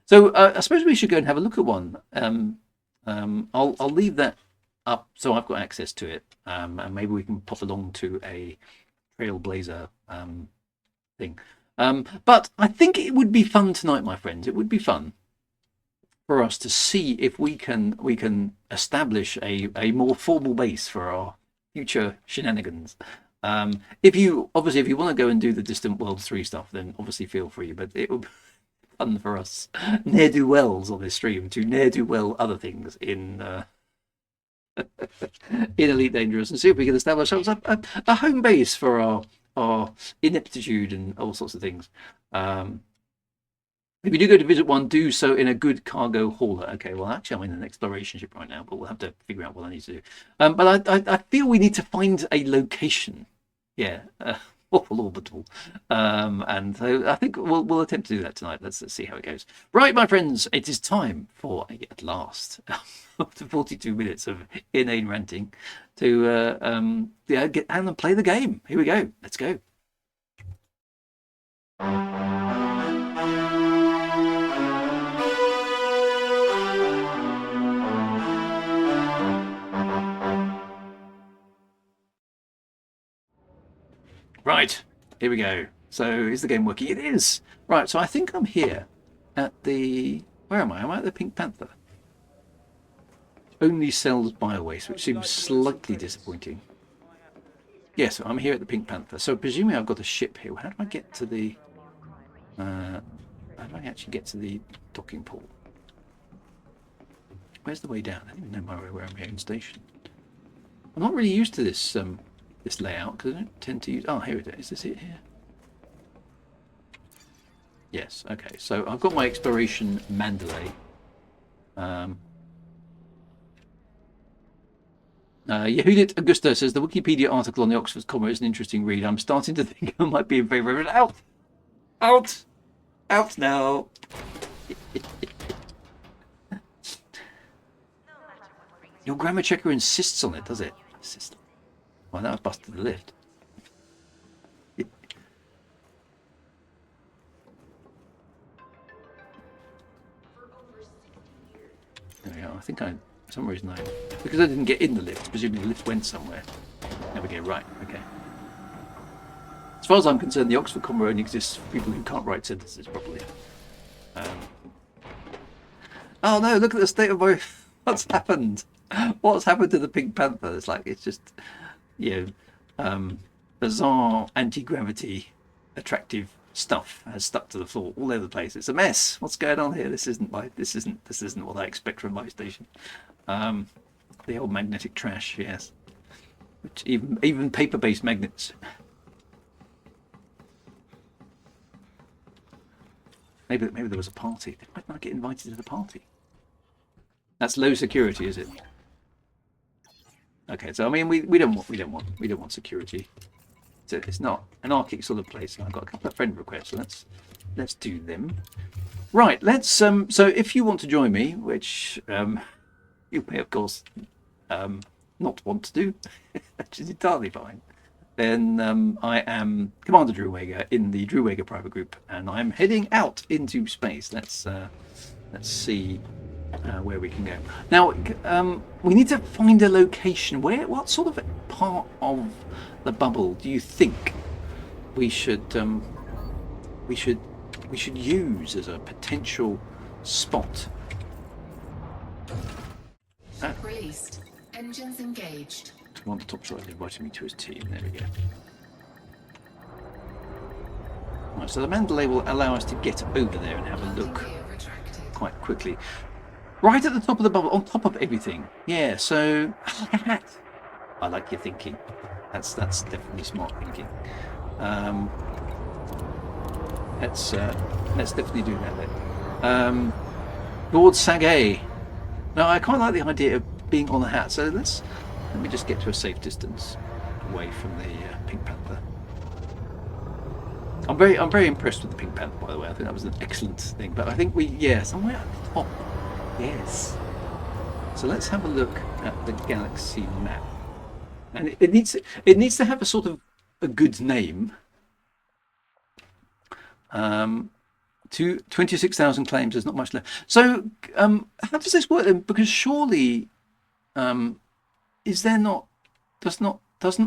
So I suppose we should go and have a look at one. I'll leave that up so I've got access to it, and maybe we can pop along to a Trailblazer thing. But I think it would be fun tonight, my friends. It would be fun for us to see if we can establish a more formal base for our future shenanigans. If you want to go and do the Distant Worlds 3 stuff, then obviously feel free. But it would be fun for us ne'er-do-wells on this stream to ne'er-do-well other things in Elite Dangerous, and see if we can establish ourselves a home base for our ineptitude and all sorts of things. If you do go to visit one, do so in a good cargo hauler. Okay, well, actually, I'm in an exploration ship right now, but we'll have to figure out what I need to do. But I feel we need to find a location. Yeah, awful orbital. And so I think we'll attempt to do that tonight. Let's see how it goes. Right, my friends, it is time for, at last, after 42 minutes of inane ranting, to get and play the game. Here we go. Let's go. Right, here we go. So is the game working? It is. Right, so I think I'm here at the... Where am I? Am I at the Pink Panther? Only sells bio-waste, which seems slightly disappointing. Yes, I'm here at the Pink Panther. So presumably I've got a ship here. How do I get to the... how do I actually get to the docking port? Where's the way down? I don't even know my way where I'm here in station. I'm not really used to this this layout because I don't tend to use... Oh, here it is. Is this it here? Yes, okay. So I've got my exploration Mandalay. Yehudit Augusta says the Wikipedia article on the Oxford comma is an interesting read. I'm starting to think I might be in favour of it. Out now. Your grammar checker insists on it, does it? Well, that was busted the lift. think for some reason because I didn't get in the lift, presumably the lift went somewhere. There we go, right, okay. As far as I'm concerned, the Oxford comma only exists for people who can't write sentences properly. Oh no, look at the state of my... What's happened? What's happened to the Pink Panther? It's like, it's just, bizarre anti-gravity attractive stuff has stuck to the floor all over the place. It's a mess. What's going on here? This isn't what I expect from my station. The old magnetic trash, yes. Which even paper-based magnets. Maybe there was a party. They might not get invited to the party. That's low security, is it? Okay, so I mean, we don't want security. So it's not an anarchic sort of place. I've got a couple of friend requests, so let's do them. Right, let's so if you want to join me, which you may of course not want to do, which is entirely fine, then I am Commander Drew Wagar in the Drew Wagar private group, and I'm heading out into space. Let's see where we can go. Now, we need to find a location. What sort of part of the bubble do you think we should use as a potential spot? Released. Engines engaged. One top shot invited me to his team. There we go. Right, so the Mandalay will allow us to get over there and have a look quite quickly. Right at the top of the bubble, on top of everything. Yeah, so I like your thinking. That's definitely smart thinking. Let's definitely do that then. Lord Sagay. Now I quite like the idea of being on the hat, so let me just get to a safe distance away from the Pink Panther. I'm very impressed with the Pink Panther, by the way. I think that was an excellent thing. But I think somewhere at the top. Yes. So let's have a look at the galaxy map, and it needs to have a sort of a good name. To 26,000 claims. There's not much left. So how does this work then? Because surely, doesn't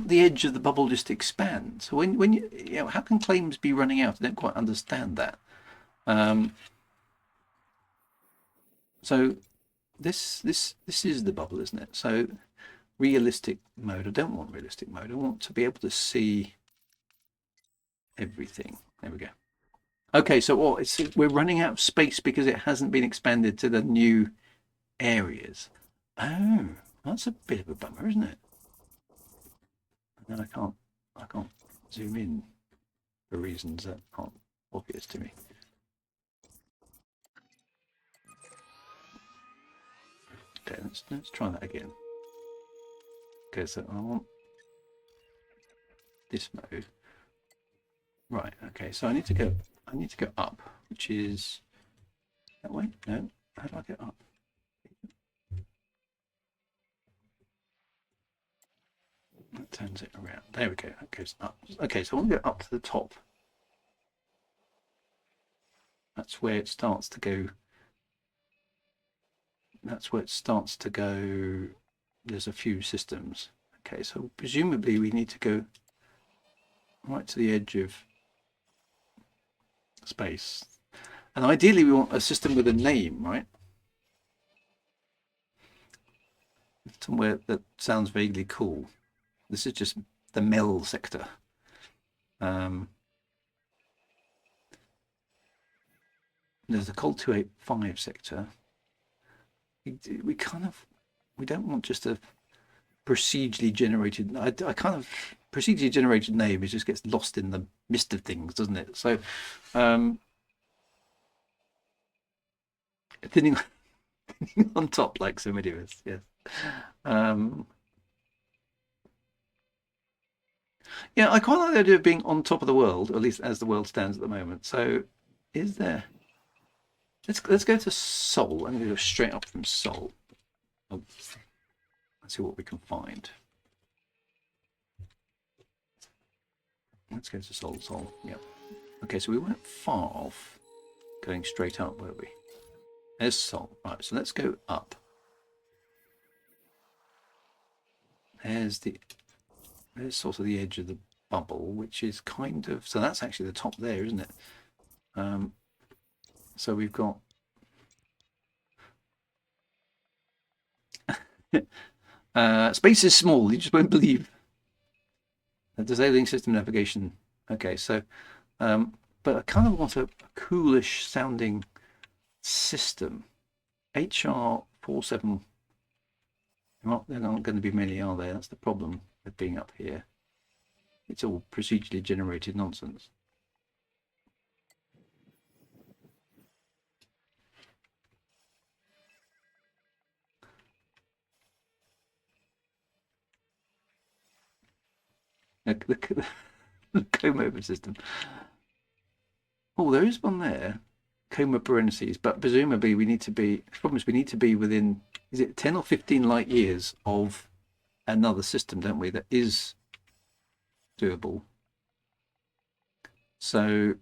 the edge of the bubble just expand? So when you how can claims be running out? I don't quite understand that. So this is the bubble, isn't it? So realistic mode. I don't want realistic mode. I want to be able to see everything. There we go. Okay, so we're running out of space because it hasn't been expanded to the new areas. Oh, that's a bit of a bummer, isn't it? And then I can't zoom in for reasons that aren't obvious to me. Okay, let's try that again. Okay, so I want this mode. Right, okay, so I need to go up, which is that way? No, how do I get up? That turns it around. There we go, that goes up. Okay, so I want to go up to the top. That's where it starts to go. There's a few systems. Okay, so presumably we need to go right to the edge of space, and ideally we want a system with a name, right? Somewhere that sounds vaguely cool. This is just the Mel sector. There's the Col 285 sector. We don't want just a procedurally generated. Procedurally generated name, it just gets lost in the mist of things, doesn't it? So thinning on top, like so many of us. Yes. Yeah, I quite like the idea of being on top of the world, at least as the world stands at the moment. So is there... Let's go to Sol. I'm going to go straight up from Sol. Oh, let's see what we can find. Let's go to Sol. Yep. Okay, so we weren't far off going straight up, were we? There's Sol. Right, so let's go up. there's sort of the edge of the bubble, which is kind of, so that's actually the top there, isn't it? So we've got space is small, you just won't believe. Disabling system navigation. Okay, so but I kind of want a coolish sounding system. HR47. Well, there aren't going to be many, are there? That's the problem with being up here. It's all procedurally generated nonsense. The comb over system. Oh, there is one there. Coma parentheses, but presumably we need to be, the problem is we need to be within, is it 10 or 15 light years of another system, don't we, that is doable. So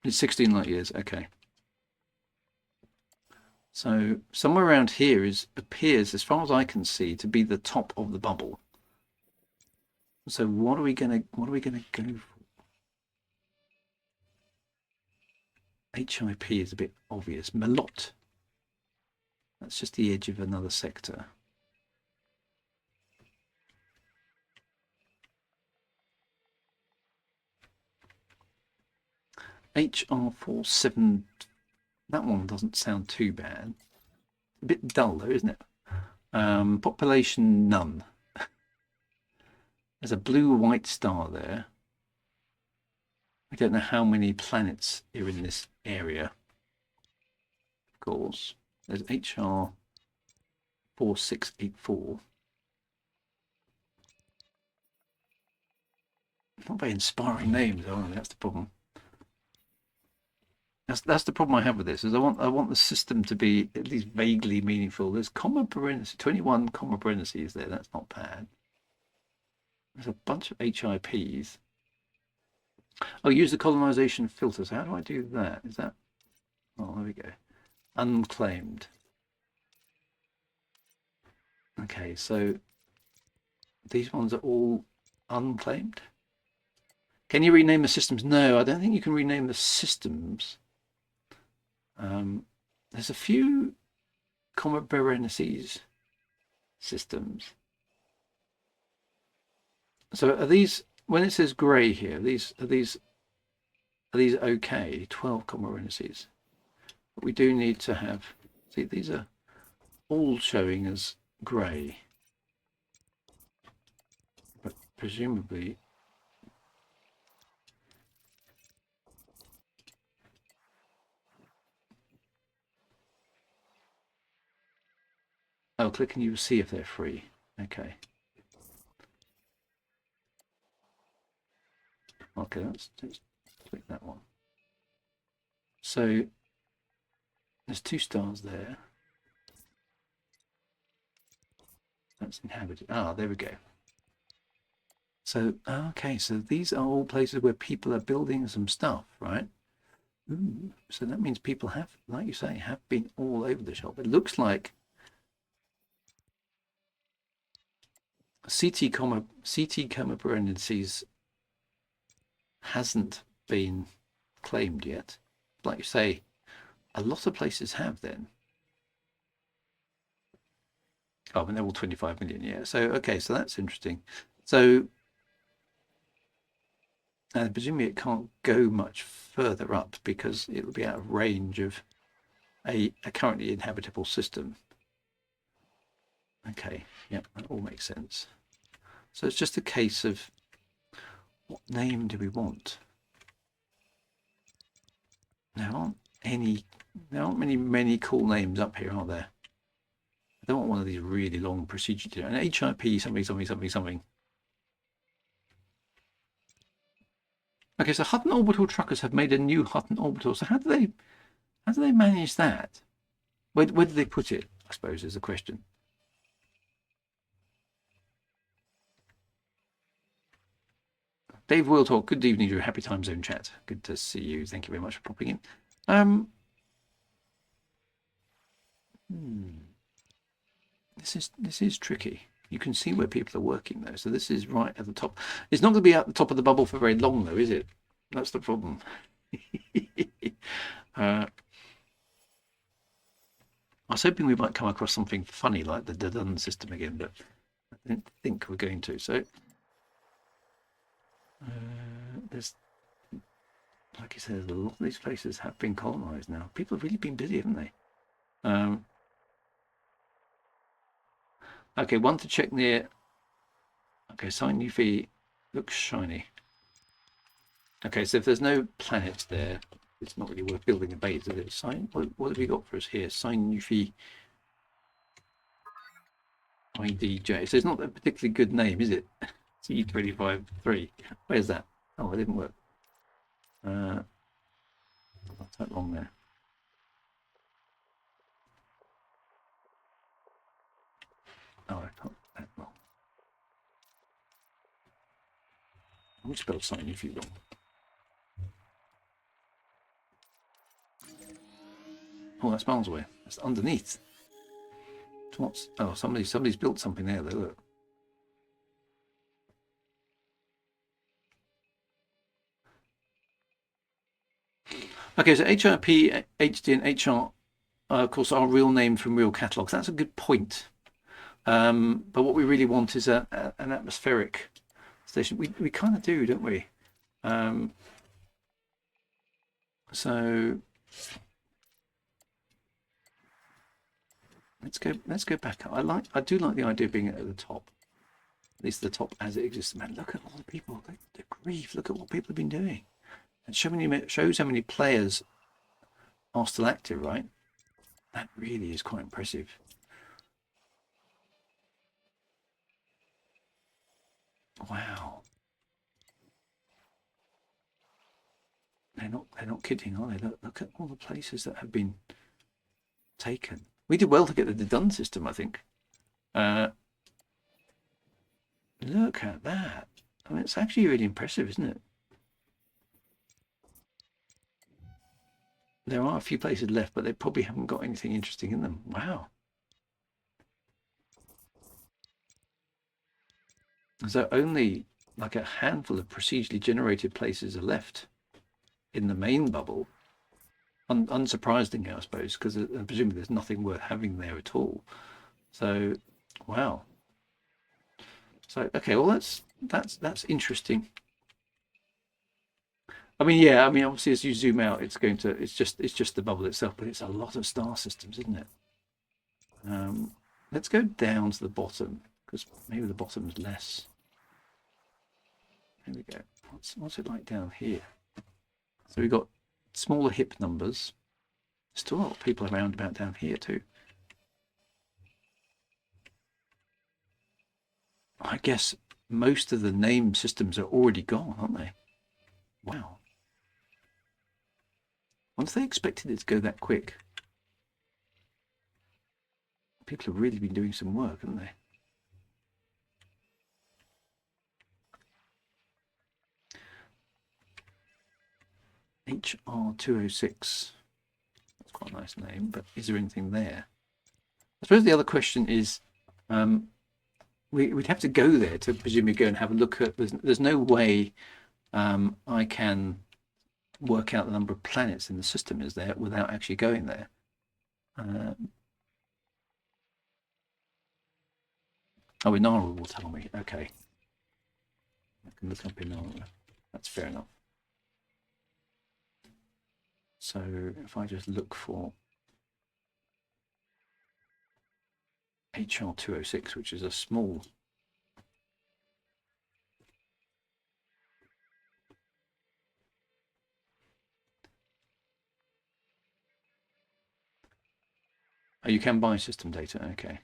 it's 16 light years, okay. So somewhere around here appears, as far as I can see, to be the top of the bubble. So what are we gonna go for? HIP is a bit obvious. Melot. That's just the edge of another sector. HR47, that one doesn't sound too bad. A bit dull though, isn't it? Population none. There's a blue-white star there. I don't know how many planets are in this area. Of course, there's HR 4684. Not very inspiring names, are they? That's the problem. That's the problem I have with this. Is I want the system to be at least vaguely meaningful. There's comma parentheses, 21 comma parentheses there. That's not bad. There's a bunch of HIPs. Oh, use the colonisation filters. How do I do that? Is that? Oh, there we go. Unclaimed. Okay, so these ones are all unclaimed. Can you rename the systems? No, I don't think you can rename the systems. There's a few comma parentheses systems. So are these, when it says grey here, are these okay? 12 comma parentheses. But we do need to have, see, these are all showing as grey. But presumably oh, click and you will see if they're free. Okay. Okay, let's click that one. So there's 2 stars there. That's inhabited. Ah, there we go. So, okay, so these are all places where people are building some stuff, right? Ooh, so that means people have, like you say, have been all over the shop. It looks like CT comma parentheses hasn't been claimed yet. Like you say, a lot of places have then. Oh, and they're all 25 million, yeah. So, okay, so that's interesting. So, presumably it can't go much further up because it would be out of range of a currently inhabitable system. Okay, yep, that all makes sense. So it's just a case of what name do we want? There aren't many cool names up here, are there? I don't want one of these really long procedures. An HIP something. Okay, so Hutton orbital truckers have made a new Hutton orbital. So how do they manage that? Where do they put it? I suppose is the question. Dave Will Talk, good evening to you. Happy Time Zone chat. Good to see you. Thank you very much for popping in. This is tricky. You can see where people are working though. So this is right at the top. It's not going to be at the top of the bubble for very long though, is it? That's the problem. I was hoping we might come across something funny like the Dun system again, but I don't think we're going to. So there's, like I said, a lot of these places have been colonized now. People have really been busy, haven't they? Okay, one to check near. Okay, sign UV looks shiny. Okay, so if there's no planets there, it's not really worth building a base, is it? Sign. What have we got for us here? Sign UV IDJ. So it's not a particularly good name, is it? C253. Where's that? Oh, it didn't work. What's that wrong there? Oh, I can't. That wrong. I spelled sign UV wrong. Oh, that's miles away. That's underneath. What's? Oh, somebody's built something there. Though, look. Okay, so HRP, HD, and HR, of course, are real names from real catalogs. That's a good point. But what we really want is an atmospheric station. We kind of do, don't we? So let's go back up. I do like the idea of being at the top. At least the top as it exists. Man, look at all the people. The grief. Look at what people have been doing. And shows how many players are still active, right? That really is quite impressive. Wow. They're not kidding, are they? Look at all the places that have been taken. We did well to get the Dun system, I think. Look at that. I mean, it's actually really impressive, isn't it? There are a few places left, but they probably haven't got anything interesting in them. Wow. So only like a handful of procedurally generated places are left in the main bubble. Unsurprisingly, I suppose, because presumably there's nothing worth having there at all. So, wow. So, okay, well that's interesting. I mean, yeah, I mean, obviously, as you zoom out, it's just the bubble itself, but it's a lot of star systems, isn't it? Let's go down to the bottom because maybe the bottom is less. There we go. What's it like down here? So we've got smaller hip numbers. Still a lot of people around about down here too. I guess most of the name systems are already gone, aren't they? Wow. Once they expected it to go that quick. People have really been doing some work, haven't they? HR206. That's quite a nice name, but is there anything there? I suppose the other question is, we'd have to go there to presumably go and have a look at. There's no way I can work out the number of planets in the system is there without actually going there. Oh, Inara will tell me. Okay, I can look up Inara. That's fair enough. So if I just look for HR206, which is a small oh, you can buy system data, okay.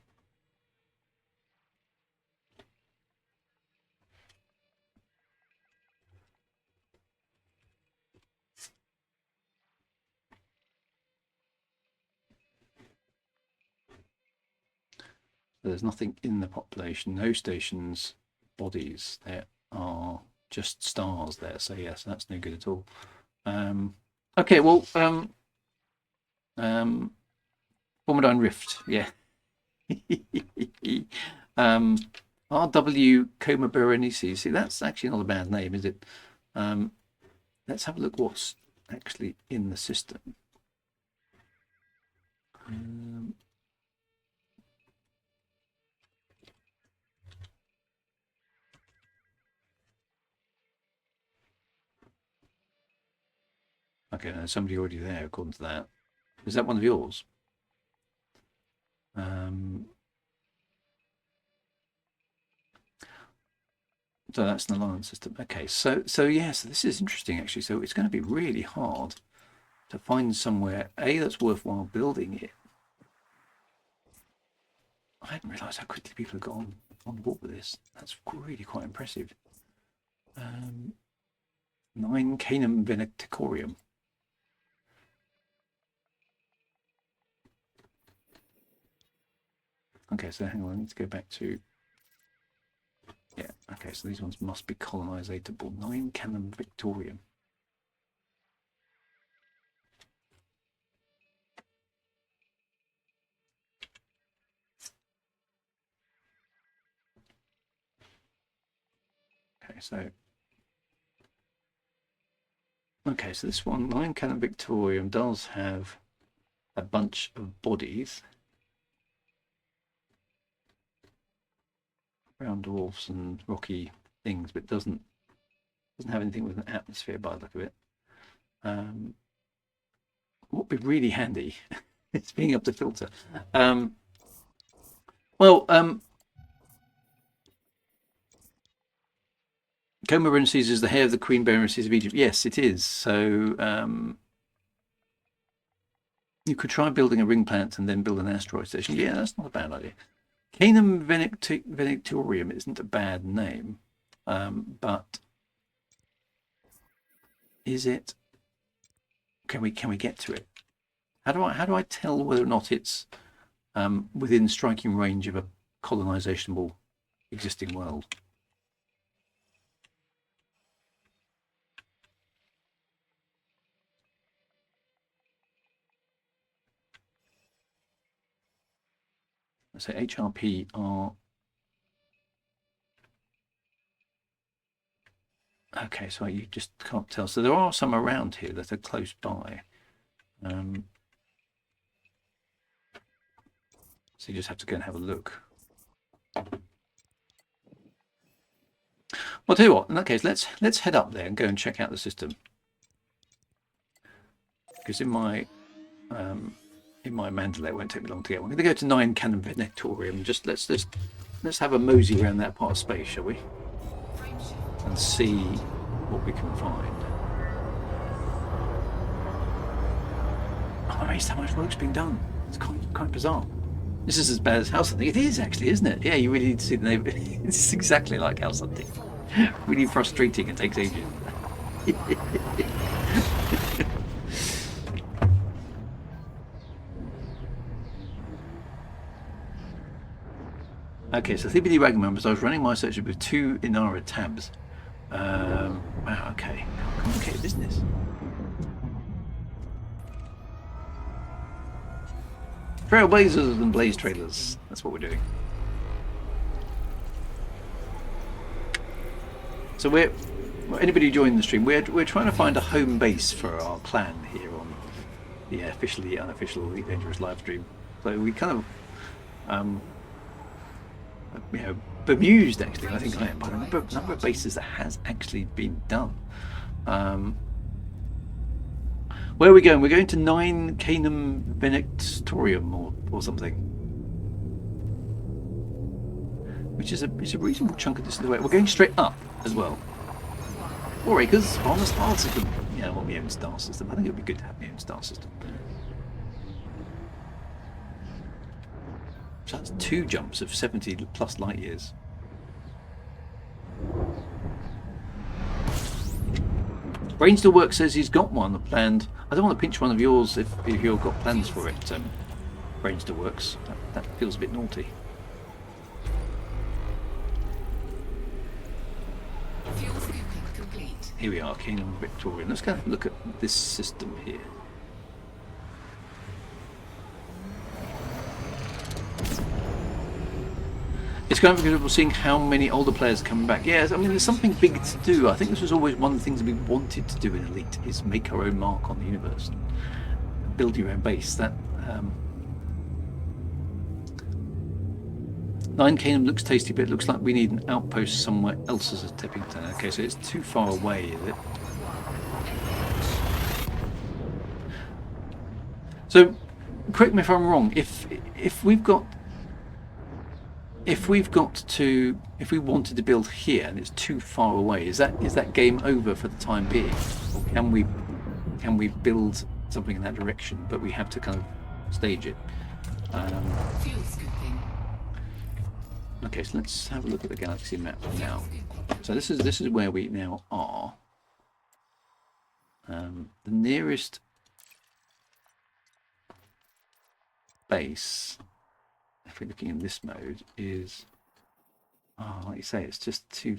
There's nothing in the population, no stations, bodies. There are just stars there. So yes, that's no good at all. Okay, well, Formidine Rift, yeah. RW Coma Berenice. See, that's actually not a bad name, is it? Let's have a look what's actually in the system. Okay, there's somebody already there according to that. Is that one of yours? So that's an alliance system. Okay, so yes, this is interesting actually. So it's going to be really hard to find somewhere that's worthwhile building it. I hadn't realised how quickly people have gone on board with this. That's really quite impressive. 9 Canum Venectorium. Okay, so hang on, I need to go back to... Yeah, okay, so these ones must be colonizatable. 9 Canum Victorium. Okay, so this one, 9 Canum Victorium, does have a bunch of bodies. Brown dwarfs and rocky things, but doesn't have anything with an atmosphere by the look of it. What would be really handy is being able to filter. Coma Berenices is the hair of the Queen Berenices of Egypt. Yes, it is. So you could try building a ring planet and then build an asteroid station. Yeah, that's not a bad idea. Canum Venectorium isn't a bad name, but is it? Can we get to it? How do I tell whether or not it's within striking range of a colonizationable existing world? So HRP are... Okay, so you just can't tell. So there are some around here that are close by. So you just have to go and have a look. Well, I'll tell you what, in that case, let's head up there and go and check out the system. Because in my mandala, it won't take me long to get one. I'm going to go to 9 Canum Venectorium. Just let's have a mosey around that part of space, shall we? And see what we can find. I'm amazed how much work's been done. It's quite bizarre. This is as bad as house hunting. It is actually, isn't it? Yeah, you really need to see the name. It's exactly like house hunting. Really frustrating. It takes ages. Okay, so TBD Wagon members, I was running my search with 2 Inara tabs. Wow, okay. Complicated business. Trailblazers and blaze trailers. That's what we're doing. So anybody joining the stream, we're trying to find a home base for our clan here on the officially unofficial Elite Dangerous live stream. So we kind of bemused actually, I think I am, by the number of bases that has actually been done. Where are we going? We're going to 9 Canum Venectorium or something, which is a reasonable chunk of distance away. We're going straight up as well. 4 acres on the star system. Yeah, I want my own star system. I think it would be good to have my own star system. So that's 2 jumps of 70 plus light years. Brain Still Works says he's got one planned. I don't want to pinch one of yours if you've got plans for it. Brain Still Works. That feels a bit naughty. Here we are, Kingdom Victorian. Let's go and look at this system here. It's going to be good seeing how many older players are coming back. Yes, I mean, there's something big to do. I think this was always one of the things that we wanted to do in Elite, is make our own mark on the universe and build your own base. That Nine Kingdom looks tasty, but it looks like we need an outpost somewhere else as a stepping stone. Okay, so it's too far away, is it? So, correct me if I'm wrong. If we wanted to build here and it's too far away, is that game over for the time being, or can we build something in that direction? But we have to kind of stage it. Fuel scooping. Okay, so let's have a look at the galaxy map now. So this is where we now are. The nearest base, if we're looking in this mode, is, oh, like you say, it's just too.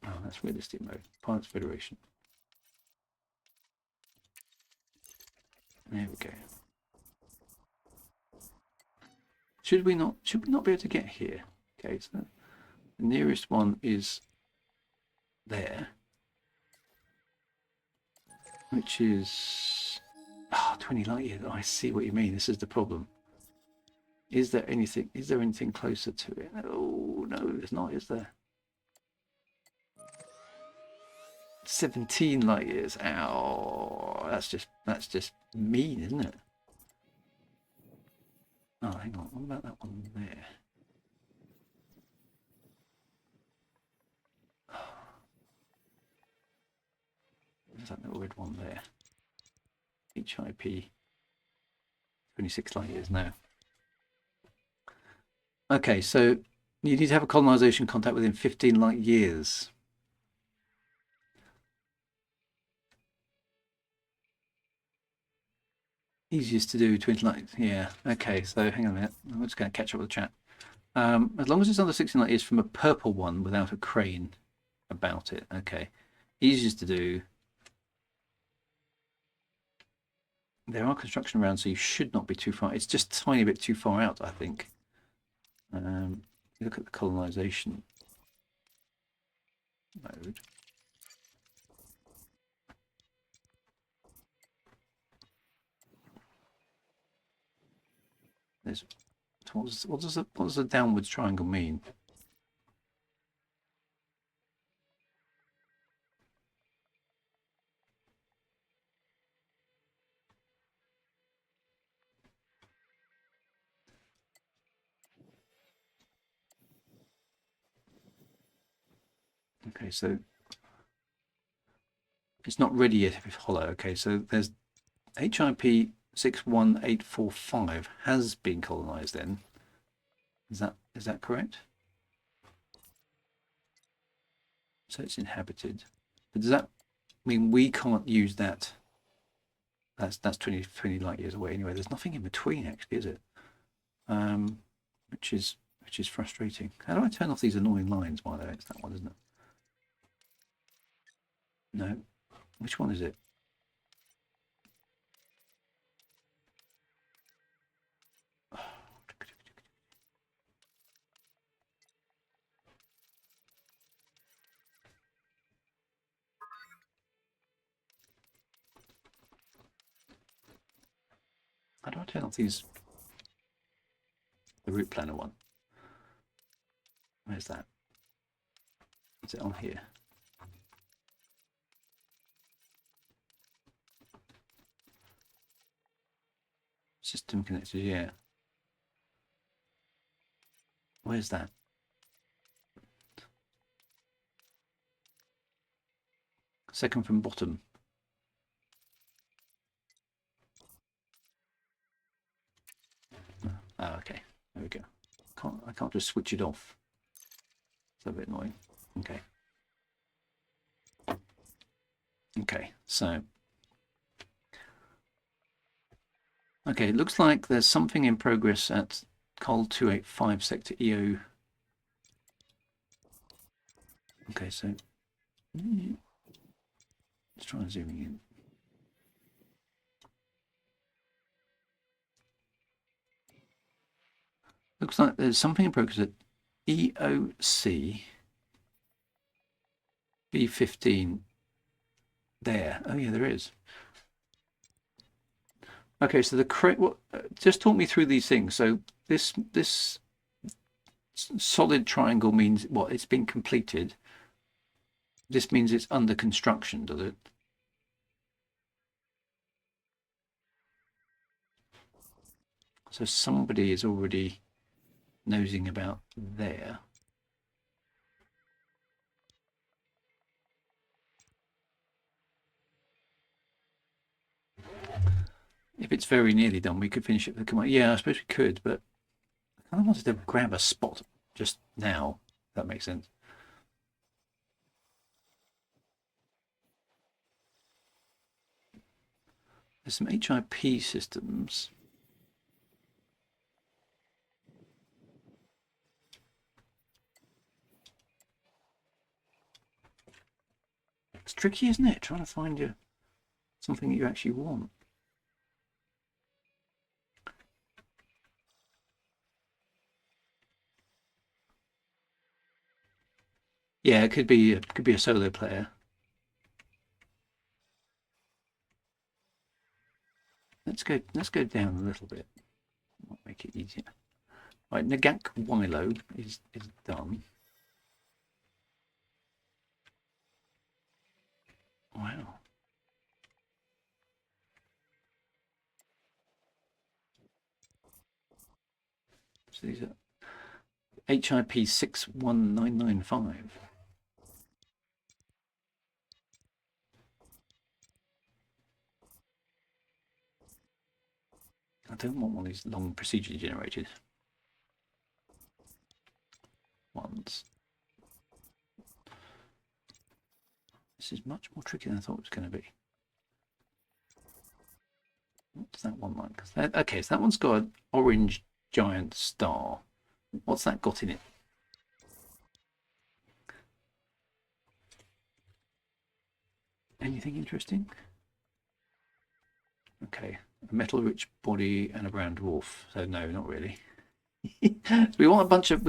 Oh, that's realistic mode. Pilots Federation. There we go. Should we not be able to get here? Okay, so the nearest one is there, which is 20 light years. I see what you mean. This is the problem. Is there anything closer to it? Oh no, there's not, is there? 17 light years. Ow, that's just mean, isn't it? Oh, hang on. What about that one there? There's that little red one there. HIP 26 light years now. Okay, so you need to have a colonization contact within 15 light years. Easiest to do 20 light. Yeah. Okay, so hang on a minute. I'm just going to catch up with the chat. As long as it's under 16 light years from a purple one without a crane about it. Okay. Easiest to do. There are construction around, so you should not be too far. It's just a tiny bit too far out, I think. Look at the colonization mode. There's, what does the downwards triangle mean? Okay, so it's not ready yet if it's hollow. Okay, so there's HIP 61845 has been colonized then. Is that correct? So it's inhabited. But does that mean we can't use that? That's 20 light years away anyway. There's nothing in between actually, is it? Which is frustrating. How do I turn off these annoying lines, by the way? It's that one, isn't it? No. Which one is it? How do I turn off these? The route planner one. Where's that? Is it on here? System connected, yeah. Where's that? Second from bottom. Oh, okay. There we go. I can't just switch it off. It's a bit annoying. Okay. Okay, so. Okay, it looks like there's something in progress at Col 285 sector EO. Okay, so let's try zooming in. Looks like there's something in progress at EOC B15 there. Oh yeah, there is. Okay, so the correct. Just talk me through these things. So this solid triangle means what? It's been completed. This means it's under construction, does it? So somebody is already nosing about there. If it's very nearly done, we could finish it. Come on, yeah, I suppose we could, but I kind of wanted to grab a spot just now. If that makes sense. There's some HIP systems. It's tricky, isn't it? Trying to find you something that you actually want. Yeah, it could be a solo player. Let's go down a little bit. Might make it easier. Right, Nagak Wilo is done. Wow. So these are HIP 61995. I don't want one of these long procedurally generated ones. This is much more tricky than I thought it was going to be. What's that one like? Okay, so that one's got an orange giant star. What's that got in it? Anything interesting? Okay, a metal-rich body and a brown dwarf. So no, not really. We want a bunch of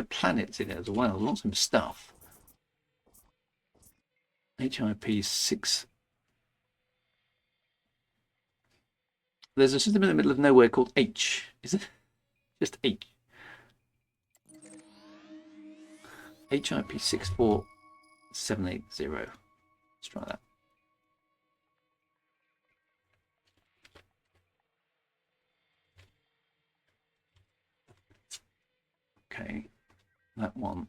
planets in it as well. We want some stuff. HIP 6. There's a system in the middle of nowhere called H. Is it just H? HIP 64780. Let's try that. Okay, that one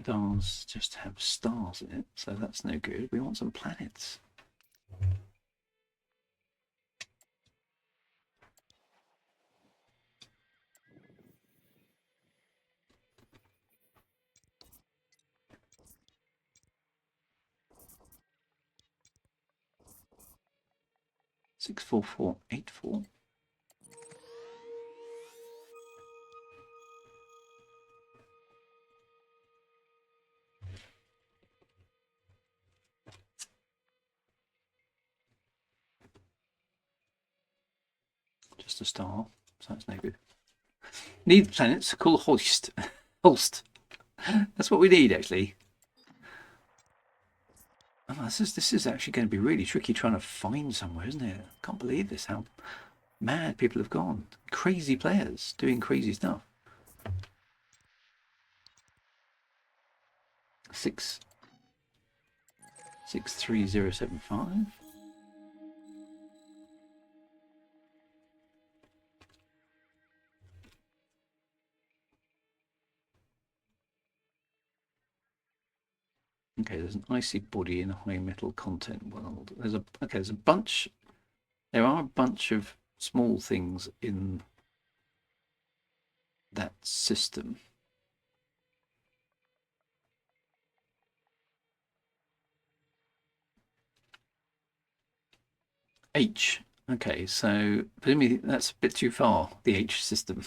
does just have stars in it, so that's no good. We want some planets. Six 4484. Just a star, so that's no good. Need planets, call Hoist. Holst. That's what we need, actually. Oh, this is actually going to be really tricky trying to find somewhere, isn't it? I can't believe this, how mad people have gone. Crazy players doing crazy stuff. 63075. Okay, there's an icy body in a high metal content world. There's a bunch. There are a bunch of small things in that system. H. Okay, so presumably that's a bit too far, the H system.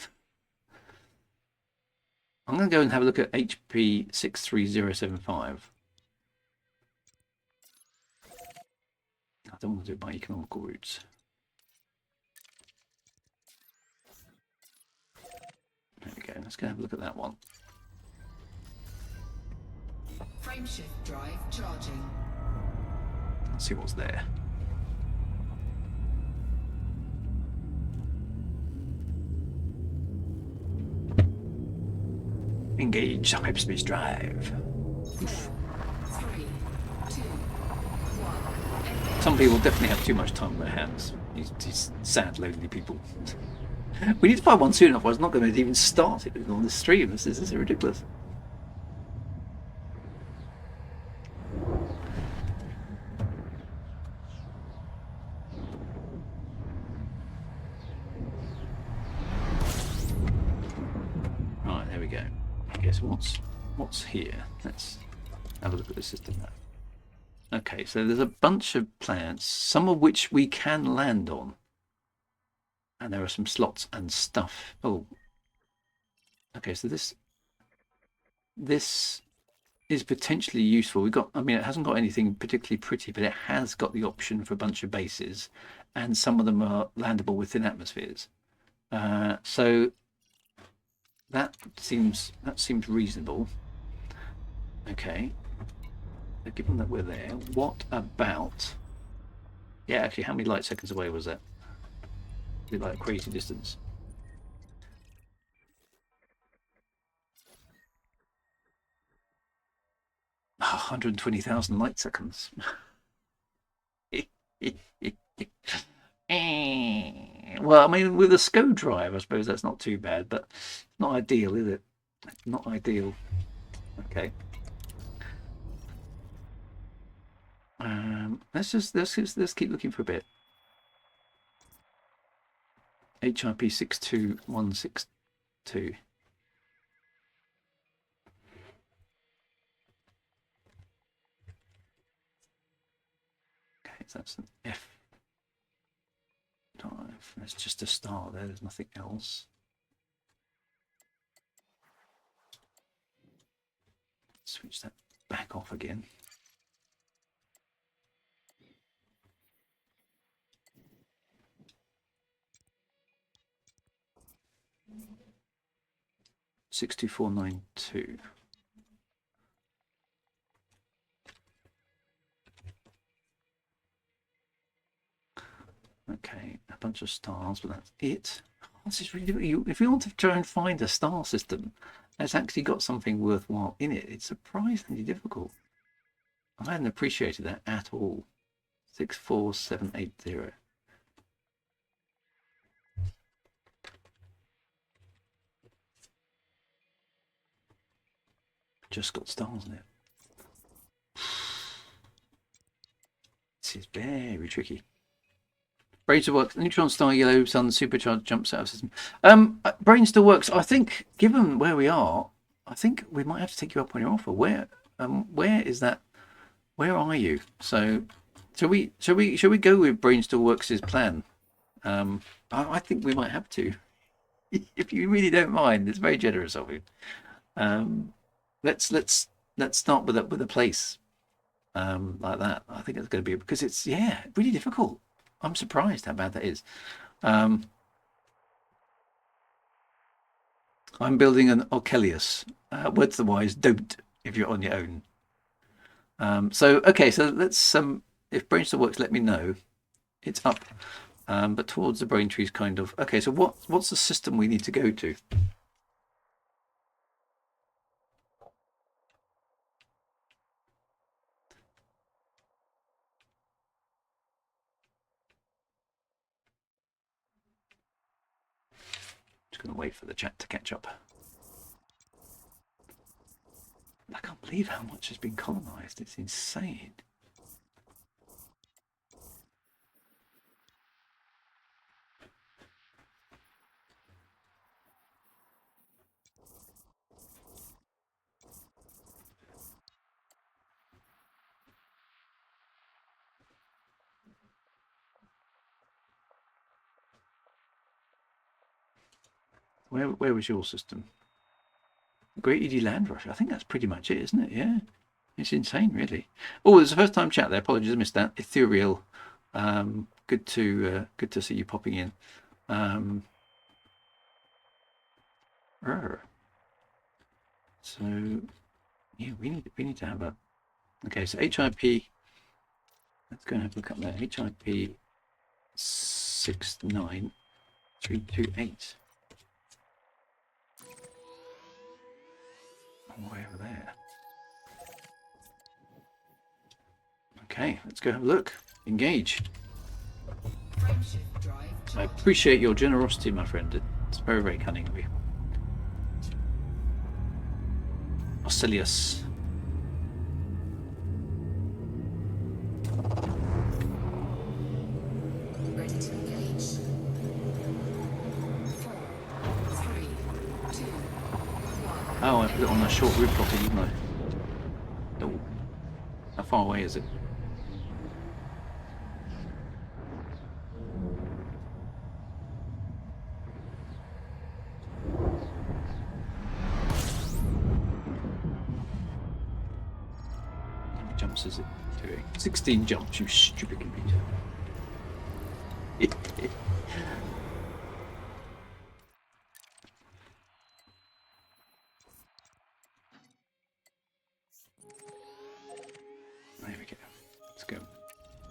I'm going to go and have a look at HP 63075. I don't want to do it by economical routes. let's go have a look at that one. Frameshift drive charging. Let's see what's there. Engage hyperspace drive. 4, 3, 2, 1. Some people definitely have too much time on their hands. These sad, lonely people. We need to find one soon, otherwise I'm not going to even start it on this stream. This is ridiculous. Right, there we go. Okay, so what's here? Let's have a look at the system map. Okay, so there's a bunch of planets, some of which we can land on. And there are some slots and stuff. Oh. Okay, so this is potentially useful. I mean, it hasn't got anything particularly pretty, but it has got the option for a bunch of bases, and some of them are landable within atmospheres. So that seems reasonable. Okay. So given that we're there, what about? Yeah, actually, how many light seconds away was that? Is it like a crazy distance? Oh, 120,000 light seconds. Well, I mean, with a SCO drive, I suppose that's not too bad, but not ideal, is it? Not ideal. Okay. Let's keep looking for a bit. HIP 62162. Okay, so that's an F drive. That's just a star there. There's nothing else. Switch that back off again. $62492. Okay, a bunch of stars, but that's it. This is really difficult. If you want to try and find a star system that's actually got something worthwhile in it, it's surprisingly difficult. I hadn't appreciated that at all. 64780. Just got stars in it. This is very tricky. Brain still works. Neutron star, yellow sun, supercharged jumps out of system. Brain still works. I think, given where we are, I think we might have to take you up on your offer. Where is that? Where are you? So, shall we go with Brain still works' plan? I think we might have to, if you really don't mind. It's very generous of you. Let's start with a place like that. I think it's going to be, because it's really difficult. I'm surprised how bad that is. I'm building an Orchelius. Words to the wise, don't if you're on your own. So let's if Brain still works, let me know. It's up, but towards the Brain trees, kind of. Okay, so what's the system we need to go to? Just going to wait for the chat to catch up. I can't believe how much has been colonized. It's insane. Where was your system? Great ED Land Rush. I think that's pretty much it, isn't it? Yeah. It's insane, really. Oh, there's a first time chat there. Apologies, I missed that. Ethereal. Good to see you popping in. So yeah, we need to have a. Okay, so HIP. Let's go and have a look up there. HIP 69328. All the way over there. Okay, let's go have a look. Engage. Frameshift drive I charging. appreciate your generosity, my friend. It's very, very cunning of you. Osilius. Ready to engage. 4, 3, 2, 1. Oh, I put it on a short route plotting, didn't I? Oh. How far away is it? How many jumps is it doing? 16 jumps, you stupid computer. There we go. Let's go.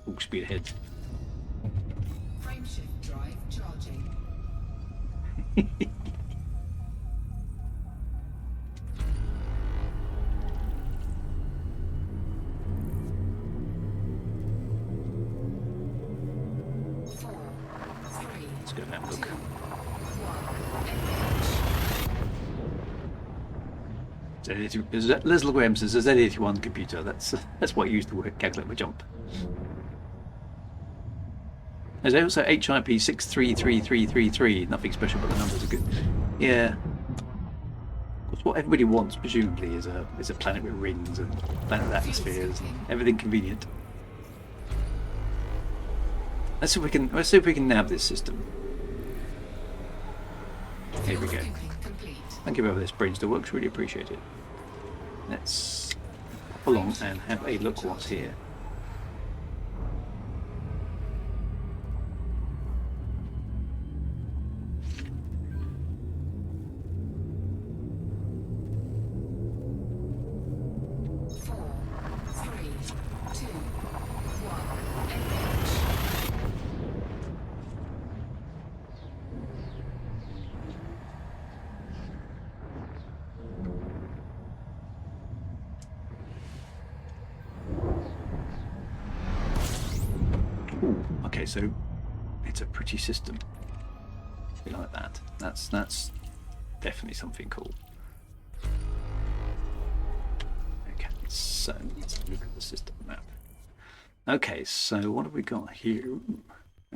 Full speed ahead. Frameshift drive charging. Let's go and have a look. Leslie Graham says a Z81 computer. That's what I use to calculate my jump. There's also HIP 633333. Nothing special, but the numbers are good. Yeah. Of course, what everybody wants, presumably, is a planet with rings and planet atmospheres and everything convenient. Let's see if we can nab this system. Here we go. Thank you for this. Brain still works. Really appreciate it. Let's hop along and have a look what's here. Ooh, okay, so it's a pretty system. We like that. That's definitely something cool. Okay, so let's look at the system map. Okay, so what have we got here? Ooh,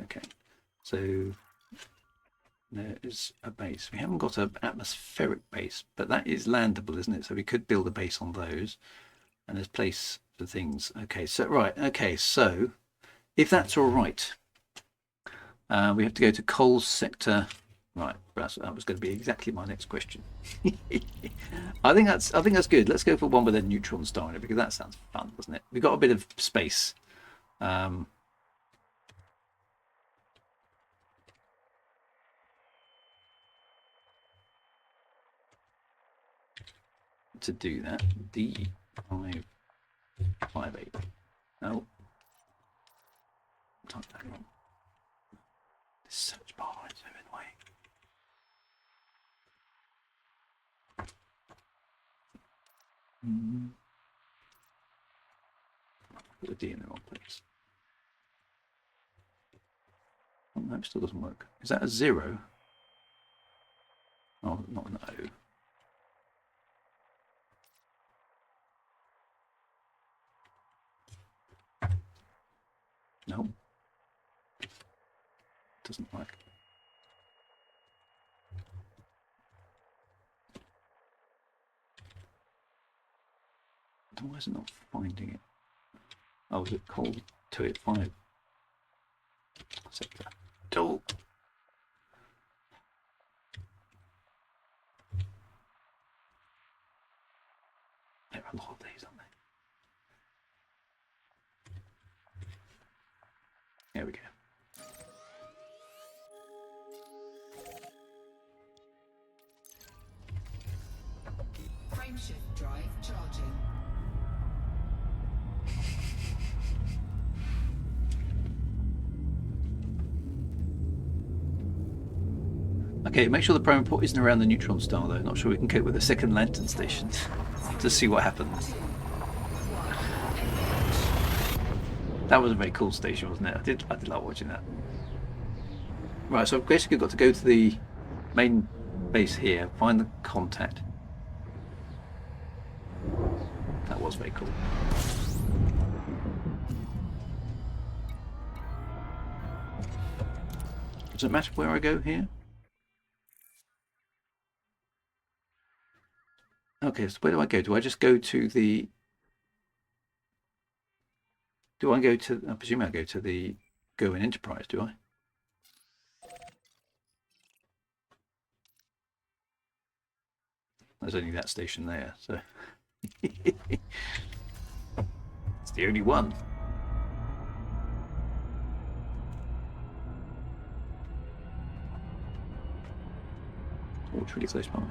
okay, so there is a base. We haven't got an atmospheric base, but that is landable, isn't it? So we could build a base on those, and there's place for things. Okay, so right. Okay, so if that's all right, we have to go to Coal's sector. Right, that was going to be exactly my next question. I think that's good. Let's go for one with a neutron star in it because that sounds fun, doesn't it? We've got a bit of space. To do that, D558. No. Type that wrong. This search bar is moving away. Put the D in the wrong place. Oh, no, it still doesn't work. Is that a 0? Oh, not an O. No. Doesn't work. Why is it not finding it? Oh, is it called 285 sector? Oh. There are a lot of these, aren't there? There we go. Frameshift Okay, make sure the prime port isn't around the neutron star though. Not sure we can cope with the second lantern station. Just see what happens. That was a very cool station, wasn't it? I did like watching that. Right, so I've basically got to go to the main base here, find the contact. That was very cool. Does it matter where I go here? Okay, so where do I go? Do I just go to the... Do I go to... I presume I go to the Go in Enterprise, do I? There's only that station there, so... It's the only one. Oh, it's really close by.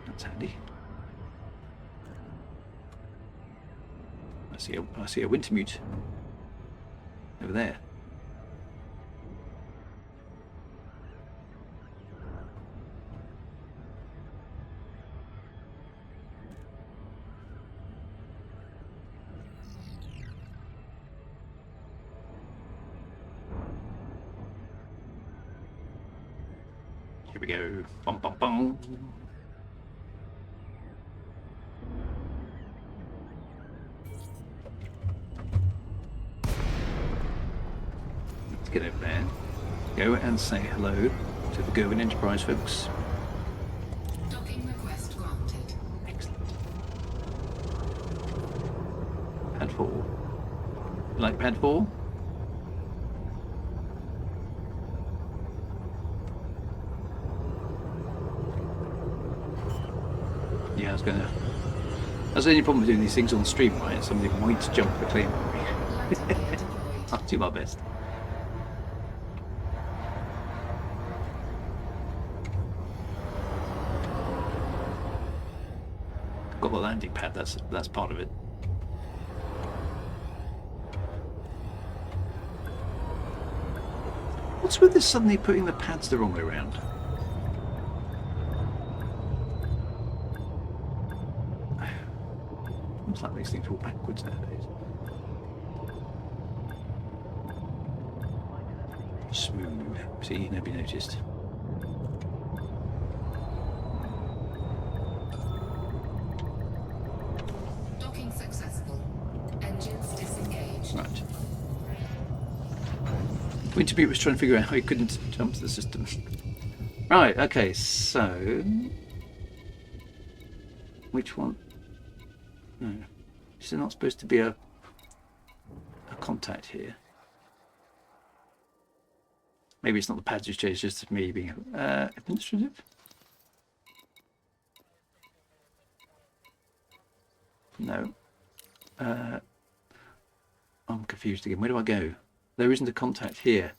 That's handy. I see a Wintermute over there. Here we go. Bum bum bum. Let's get over there. Go and say hello to the Go in Enterprise folks. Docking request granted. Excellent. Pad 4. You like Pad 4? Yeah, I was gonna... That's the only problem with doing these things on stream, right? Somebody might jump the claim on me. I'll do my best. Got the landing pad, that's part of it. What's with this suddenly putting the pads the wrong way around? Looks like these things fall backwards nowadays. Smooth. See, nobody noticed. Docking successful. Engines disengaged. Right. Wintermute was trying to figure out how he couldn't jump to the system. Right, okay, so... Which one? No. Is there not supposed to be a contact here? Maybe it's not the pads who's changed, just me being administrative? No. I'm confused again. Where do I go? There isn't a contact here.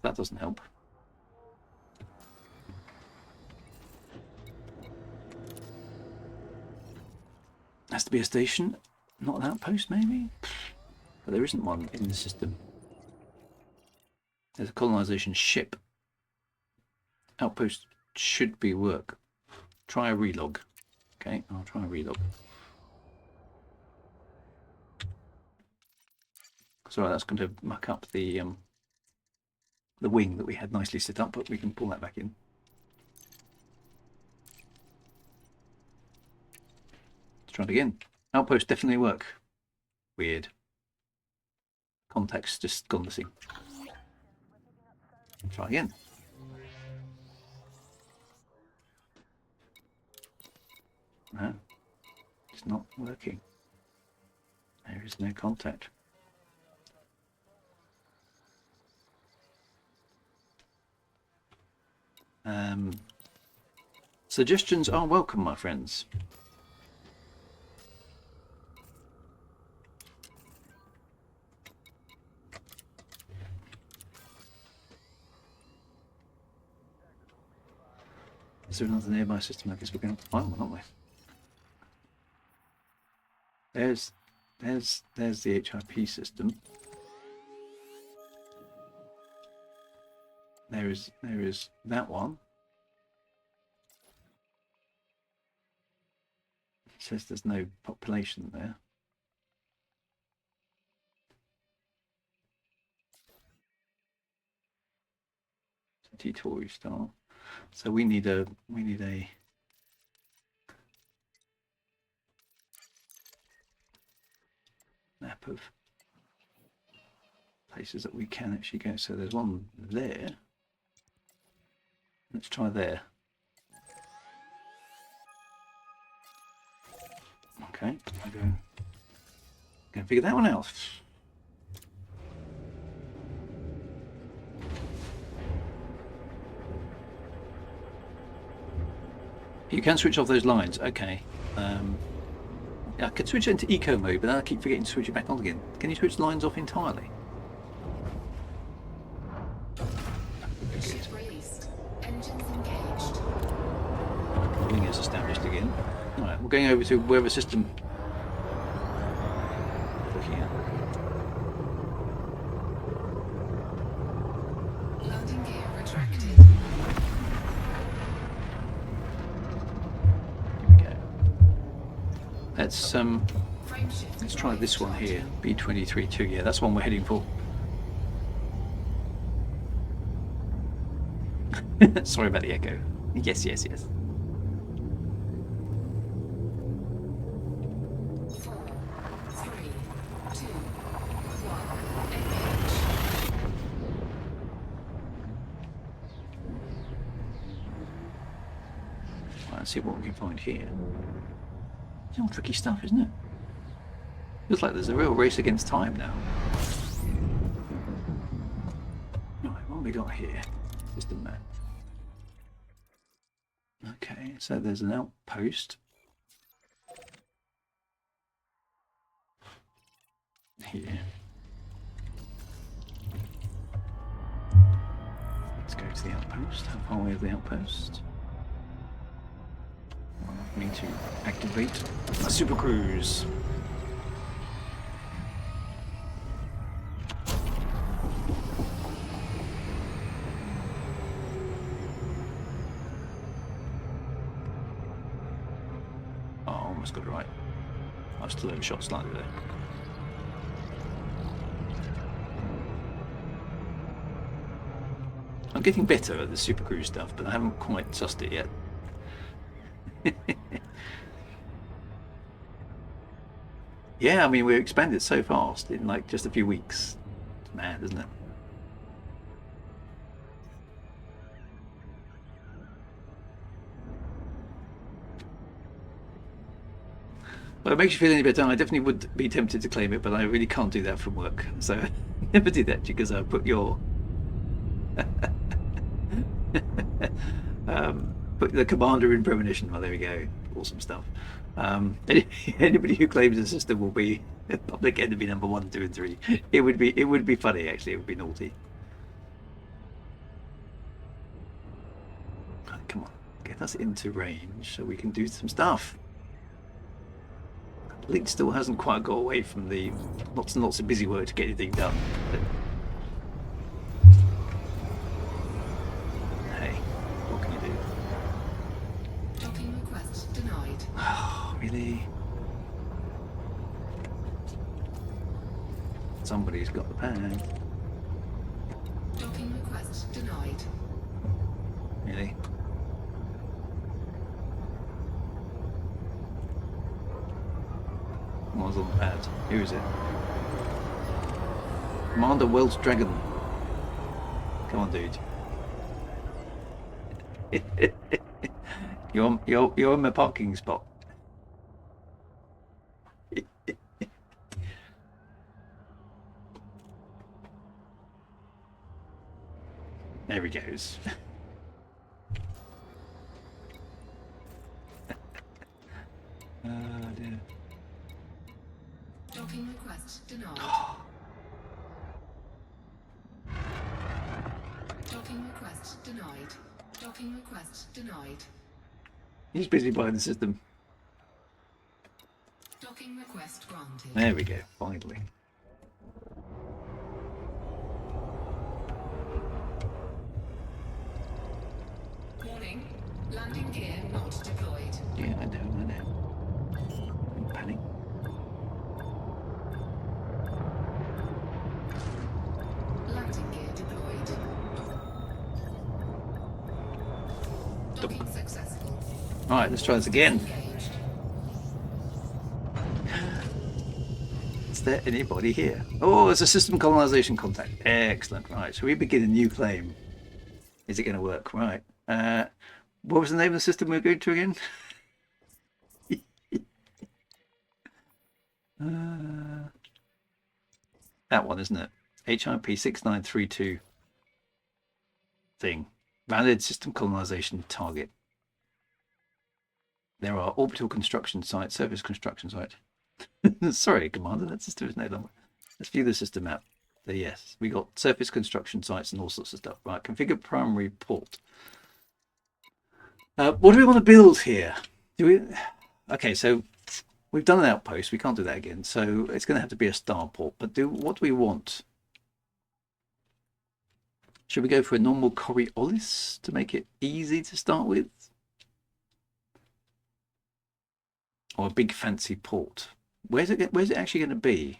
That doesn't help. Has to be a station, not an outpost maybe? But there isn't one in the system. There's a colonisation ship. Outpost should be work. Try a relog. Okay, I'll try a relog. Sorry, that's going to muck up the wing that we had nicely set up, but we can pull that back in. Let's try it again. Outpost definitely work. Weird. Contact's just gone missing. Try again. No, it's not working. There is no contact. Suggestions are welcome, my friends. Is there another nearby system? I guess we're going to find one, aren't we? there's the HIP system. There is that one. It says there's no population there. T-Tory star. So we need a map of places that we can actually go. So there's one there. Let's try there. Okay, I'm going to figure that one out. You can switch off those lines. Okay. I can switch it into eco mode, but then I keep forgetting to switch it back on again. Can you switch lines off entirely? Ship released. Engines engaged. Wing is established again. Alright, we're going over to wherever system. Looking at. Landing gear retracted. Here we go. Let's Frame shift let's try right this one here. started. B232. Yeah, that's one we're heading for. Sorry about the echo. Yes, yes, yes. 4, 3, 2, 1. Engage. Right, let's see what we can find here. It's all tricky stuff, isn't it? Feels like there's a real race against time now. Right, what have we got here? System map. Okay, so there's an outpost. Here. Let's go to the outpost. How far away is the outpost? I need to activate a super cruise. Oh, almost got it right. I was still overshot slightly there. I'm getting better at the super cruise stuff, but I haven't quite sussed it yet. Yeah, I mean, we've expanded so fast in like just a few weeks. It's mad, isn't it? Well, it makes you feel any better. I definitely would be tempted to claim it, but I really can't do that from work. So never do that because I put your put the commander in premonition. Well, there we go. Awesome stuff. Anybody who claims the system will be public enemy number 1, 2, and 3. It would be funny actually. It would be naughty. Right, come on, get us into range so we can do some stuff. Link still hasn't quite got away from the lots and lots of busy work to get anything done. But hey, what can you do? Docking request denied. Oh, really? Somebody's got the pan. Docking request denied. Really? One's on the pad. Who is it? Commander Welsh Dragon. Come on, dude. You're in my parking spot. There he goes. Dear. Docking request denied. Docking request denied. Docking request denied. He's busy buying the system. Docking request granted. There we go, finally. Warning. Landing gear not deployed. Yeah, I know. Don't panic. Landing gear deployed. Docking successful. Alright, let's try this again. Engaged. Is there anybody here? Oh, it's a system colonization contact. Excellent. Right, so we begin a new claim. Is it going to work? Right. What was the name of the system we were going to again? That one, isn't it? HIP 6932 thing. Valid system colonization target. There are orbital construction sites, surface construction sites. Sorry, Commander, that system is no longer. Let's view the system map. So yes, we got surface construction sites and all sorts of stuff. Right, configure primary port. What do we want to build here? Do we? Okay, so we've done an outpost. We can't do that again. So it's going to have to be a starport. But what do we want? Should we go for a normal Coriolis to make it easy to start with? Or a big fancy port? Where's it actually going to be?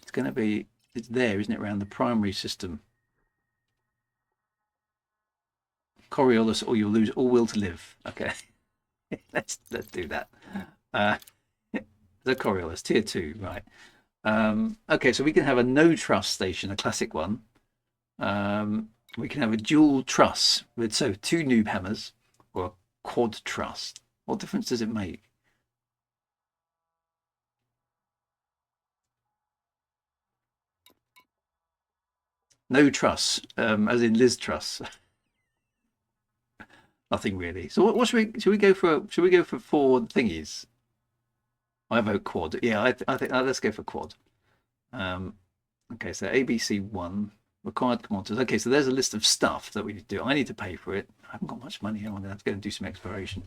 It's going to be, it's there, isn't it, around the primary system? Coriolis, or you'll lose all will to live. Okay, let's do that. The Coriolis, tier 2, right. Okay, so we can have a no truss station, a classic one. We can have a dual truss with 2 noob hammers, or a quad truss. What difference does it make? No truss, as in Liz Truss. Nothing really. So what should we go for? Should we go for 4 thingies? I vote quad. Yeah, I think let's go for quad. Okay, so ABC1 required commodities. Okay, so there's a list of stuff that we need to do. I need to pay for it. I haven't got much money. I'm going to have to go and do some exploration.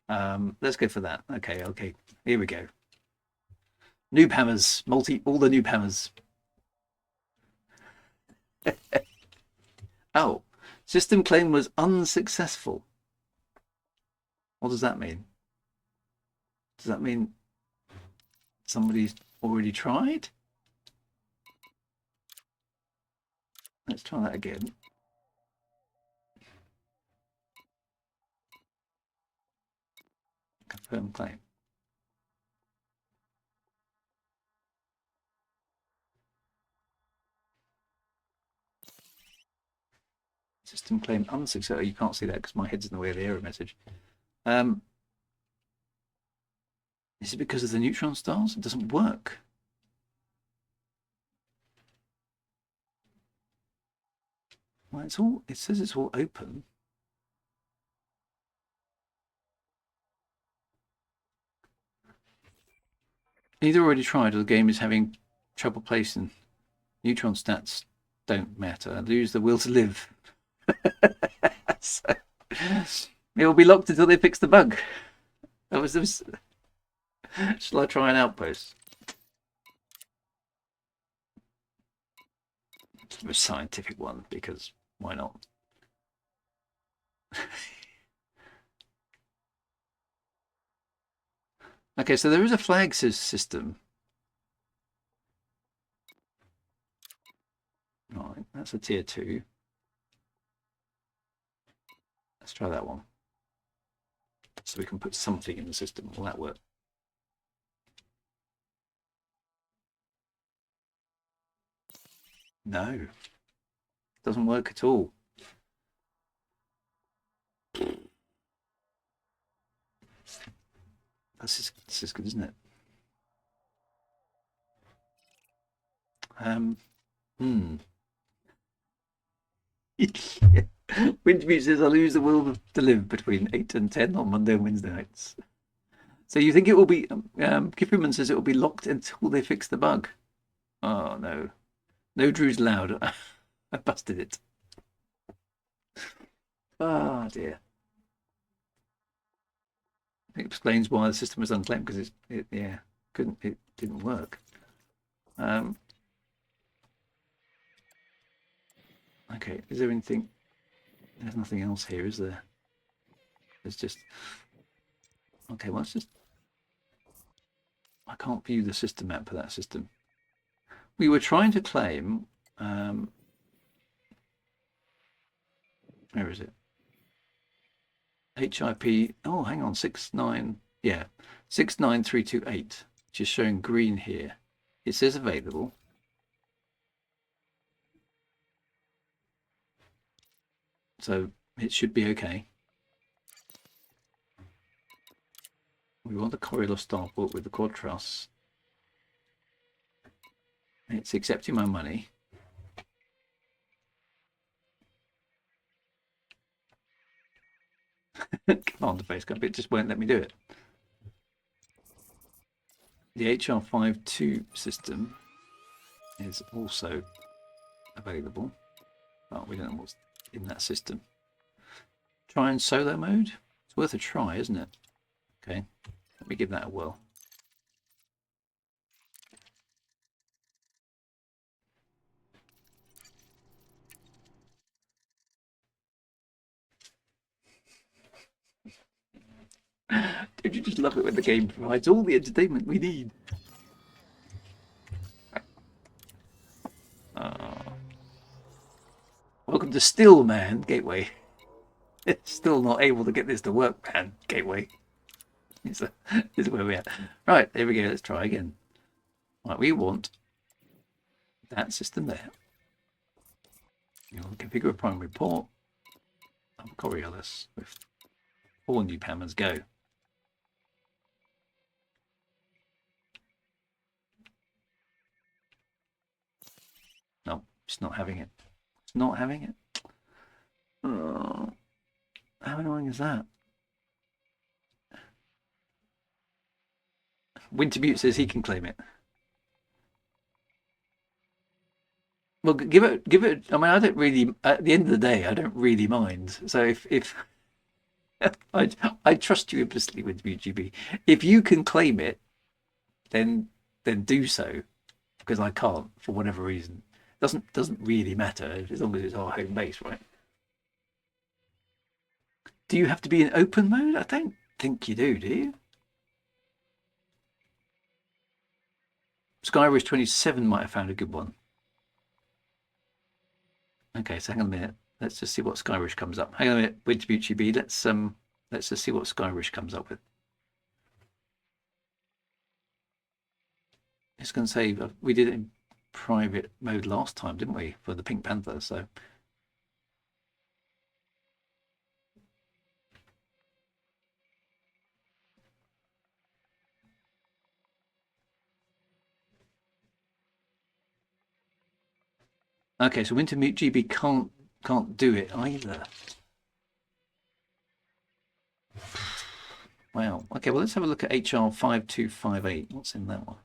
Let's go for that. Okay. Here we go. Noob hammers, all the noob hammers. Oh, system claim was unsuccessful. What does that mean? Does that mean somebody's already tried? Let's try that again. Confirm claim. System claim unsuccessful. You can't see that because my head's in the way of the error message. Is it because of the neutron stars? It doesn't work. Well, it says it's all open. Either already tried or the game is having trouble placing. Neutron stats don't matter. Lose the will to live. So, it will be locked until they fix the bug. That was this. Shall I try an outpost? A scientific one, because why not? Okay, so there is a flag system. Right, that's a tier 2. Let's try that one. So we can put something in the system. Will that work? No. Doesn't work at all. This is good, isn't it? Wintermute says I lose the will to live between 8 and 10 on Monday and Wednesday nights. So you think it will be? Kifferman says it will be locked until they fix the bug. Oh no, no Drew's loud. I busted it. Oh dear. It explains why the system was unclaimed, because it didn't work. Okay, is there anything? There's nothing else here, is there? There's just... Okay, well, it's just... I can't view the system map for that system. We were trying to claim... where is it? HIP... Oh, hang on, 69... Yeah, 69328, which is showing green here. It says available. So it should be okay. We want the corridor starport with the quad truss. It's accepting my money. Commander base cup, it just won't let me do it. The HR52 system is also available, but we don't know what's in that system. Try and solo mode. It's worth a try, isn't it? Okay, let me give that a whirl. Don't you just love it when the game provides all the entertainment we need? Welcome to Still Man Gateway. It's still not able to get this to work, man. Gateway. This is where we're at. Right, there we go. Let's try again. Right, we want that system there. You want to configure a primary port. Coriolis with 4 new Pammers. Go. No, it's not having it. It's not having it. Oh, how annoying is that? Wintermute says he can claim it. Well, give it. I mean, I don't really. At the end of the day, I don't really mind. So if I trust you implicitly with GB, if you can claim it, then do so, because I can't for whatever reason. Doesn't really matter as long as it's our home base, right? Do you have to be in open mode? I don't think you do you? Skyrish 27 might have found a good one. Okay, so hang on a minute. Let's just see what Skyrish comes up. Hang on a minute, Wintermute GB. Let's just see what Skyrish comes up with. It's going to say we did it in private mode last time, didn't we, for the Pink Panther? So okay, so Wintermute GB can't do it either. Wow. Okay, well let's have a look at HR 5258. What's in that one?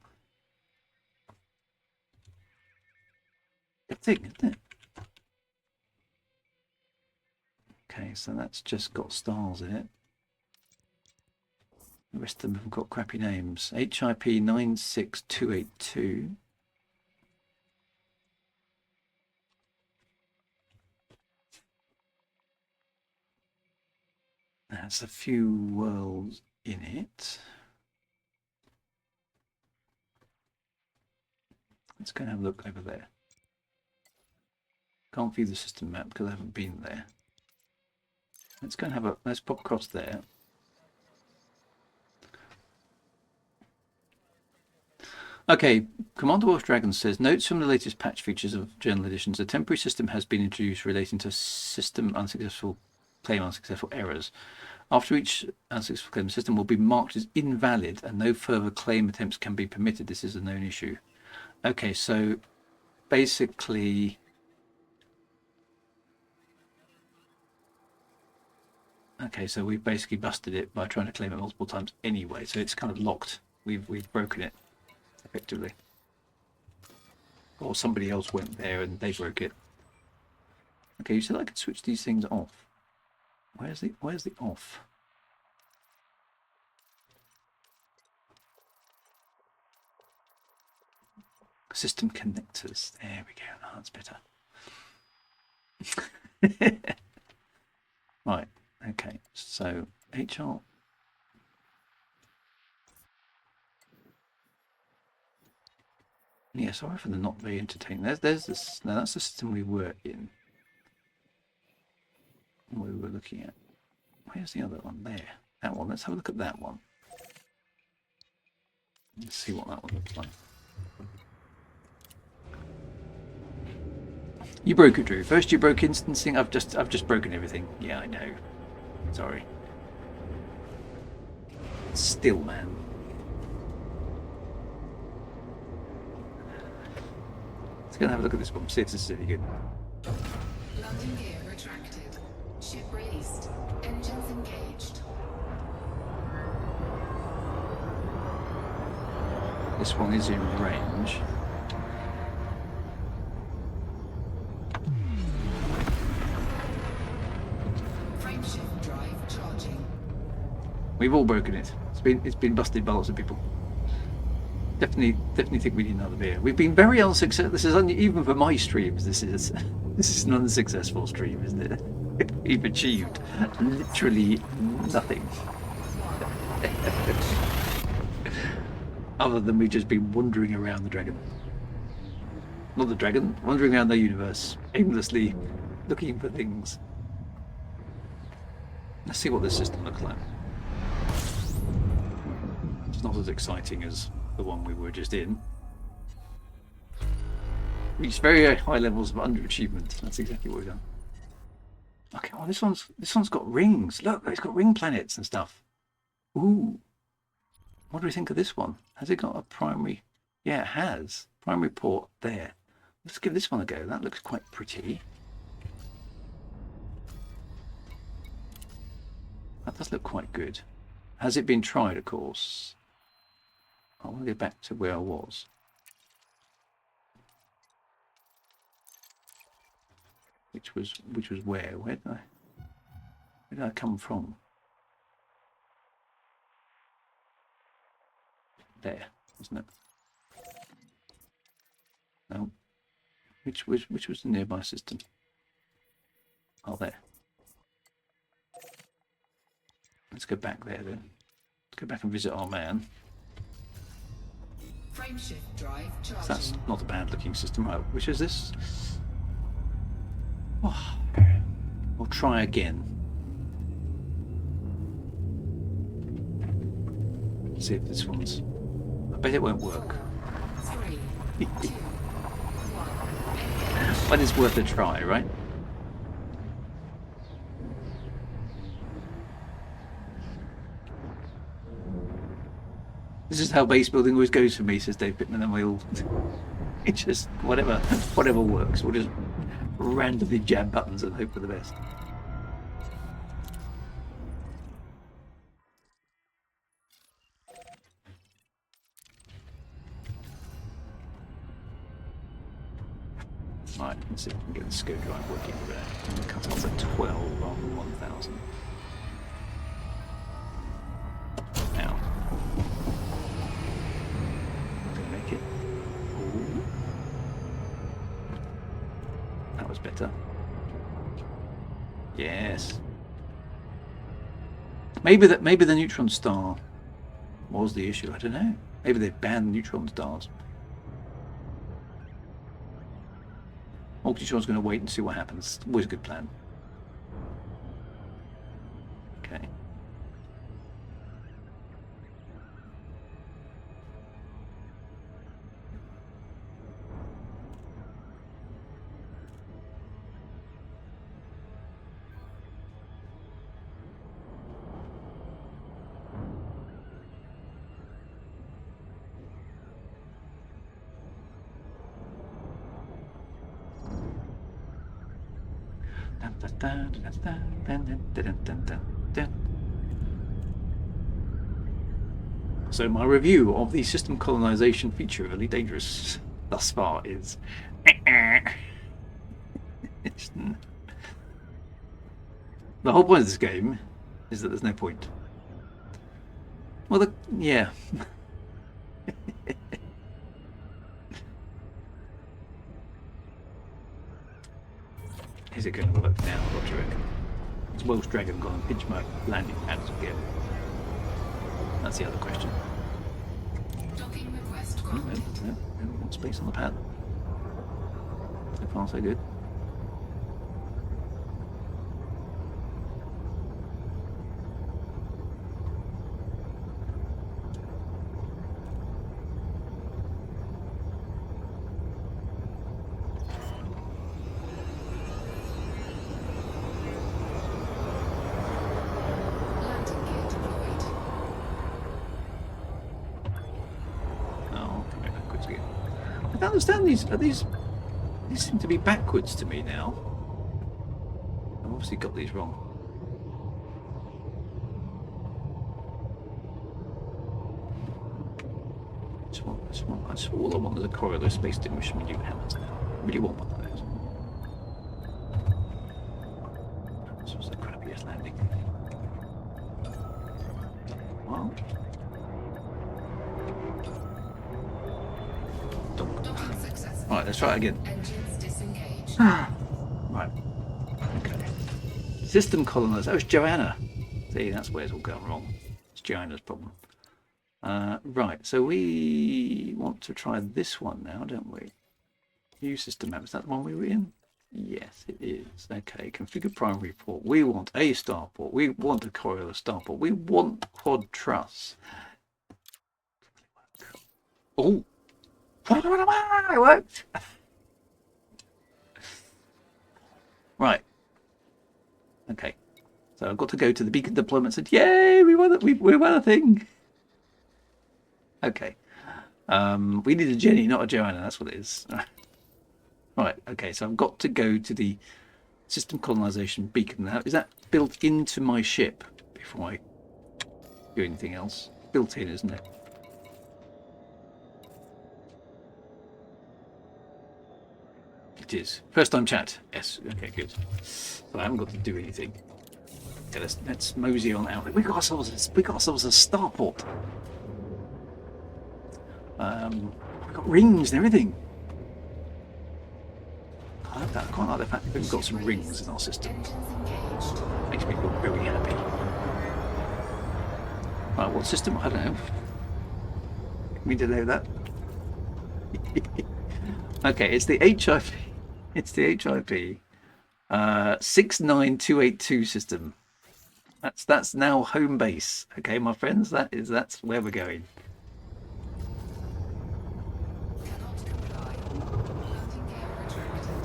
Good thing, isn't it? Okay, so that's just got stars in it. The rest of them have got crappy names. HIP 96282. That's a few worlds in it. Let's go and have a look over there. Can't view the system map because I haven't been there. Let's go and have a, let's pop across there. Okay, Commander Wolf Dragon says, notes from the latest patch features of Journal Editions. A temporary system has been introduced relating to system unsuccessful claim unsuccessful errors. After each unsuccessful claim, the system will be marked as invalid and no further claim attempts can be permitted. This is a known issue. Okay, so basically... Okay, so we've basically busted it by trying to claim it multiple times anyway, so it's kind of locked. We've broken it, effectively. Or somebody else went there and they broke it. Okay, you said I could switch these things off. Where's the off? System connectors. There we go. Oh, that's better. Right. Okay. So HR. Yeah. Sorry for the not very entertaining. There's this. Now that's the system we were in. We were looking at. Where's the other one? There. That one. Let's have a look at that one. Let's see what that one looks like. You broke it, Drew. First you broke instancing. I've just broken everything. Yeah, I know. Sorry. Still, man. Let's go and have a look at this one. See if this is any good. Landing gear retracted. Ship released. Engines engaged. This one is in range. Frameshift drive charging. We've all broken it. It's been busted by lots of people. Definitely think we need another beer. We've been very unsuccessful. This is even for my streams. This is an unsuccessful stream, isn't it? We've achieved literally nothing. Other than we've just been wandering around the dragon. Not the dragon, wandering around the universe, aimlessly looking for things. Let's see what this system looks like. It's not as exciting as the one we were just in. Reached very high levels of underachievement. That's exactly what we've done. Okay, well this one's got rings. Look, it's got ring planets and stuff. Ooh. What do we think of this one? Has it got a primary? Yeah, it has. Primary port there. Let's give this one a go. That looks quite pretty. That does look quite good. Has it been tried, of course? I want to go back to where I was. Which was where? Where did I come from? There, wasn't it? No. Which was the nearby system? Oh, there. Let's go back there then. Let's go back and visit our man. Frameshift drive charging. That's not a bad looking system. Right, which is this? Oh, we'll try again. See if this one's. I bet it won't work. 3, 2, 1. But it's worth a try, right? This is how base building always goes for me, says Dave Pittman, and we'll it's just whatever works. We'll just randomly jam buttons and hope for the best. Right, let's see if we can get the SCO drive working over there. And we'll cut off at 12 rather than 1000. Now. Gonna make it. Ooh. That was better. Yes. Maybe the neutron star was the issue. I don't know. Maybe they've banned neutron stars. Multi-shot's going to wait and see what happens. Always a good plan. Okay. So my review of the system colonization feature of Elite Dangerous thus far is the whole point of this game is that there's no point. Well, yeah. is it going to work now? What do you reckon? Has Welsh Dragon gone and pinched my landing pads again? That's the other question. Docking request No, granted. no, we want space on the pad. So far, so good. Landing gear deployed. Oh, coming backwards again. I don't understand these. Are these seem to be backwards to me now. I've obviously got these wrong. All I want is a corridor space distinguished new hammers now. I really want one of those. This was the crappiest landing. Well, Docking successful. right, let's try it again. Engines disengaged. Right. Okay. System colonized. Oh, it's Joanna. See, that's where it's all gone wrong. It's Joanna's problem. Right, so we want to try this one now, don't we? New system map. Is that the one we were in? Yes, it is. Okay, configure primary port. We want a starport. We want a corridor starport. We want quad truss. Oh! It worked! Right. Okay. So I've got to go to the beacon deployment and said, yay, we won a thing. Okay. We need a Jenny, not a Joanna. That's what it is. Right. Okay. So I've got to go to the system colonization beacon. Now, is that built into my ship before I do anything else? Built in, isn't it? It is. First time chat. Yes. Okay. Good. So I haven't got to do anything. Okay, let's mosey on out. We got ourselves a starport. We've got rings and everything. I like that. I quite like the fact that we've got some rings in our system. Engines engaged. Makes me feel very happy. Right, what system? I don't know. We didn't know that. Okay, it's the HIP. It's the HIP 69282 system. That's now home base. Okay, my friends, that's where we're going. Cannot comply. Landing gear retracted.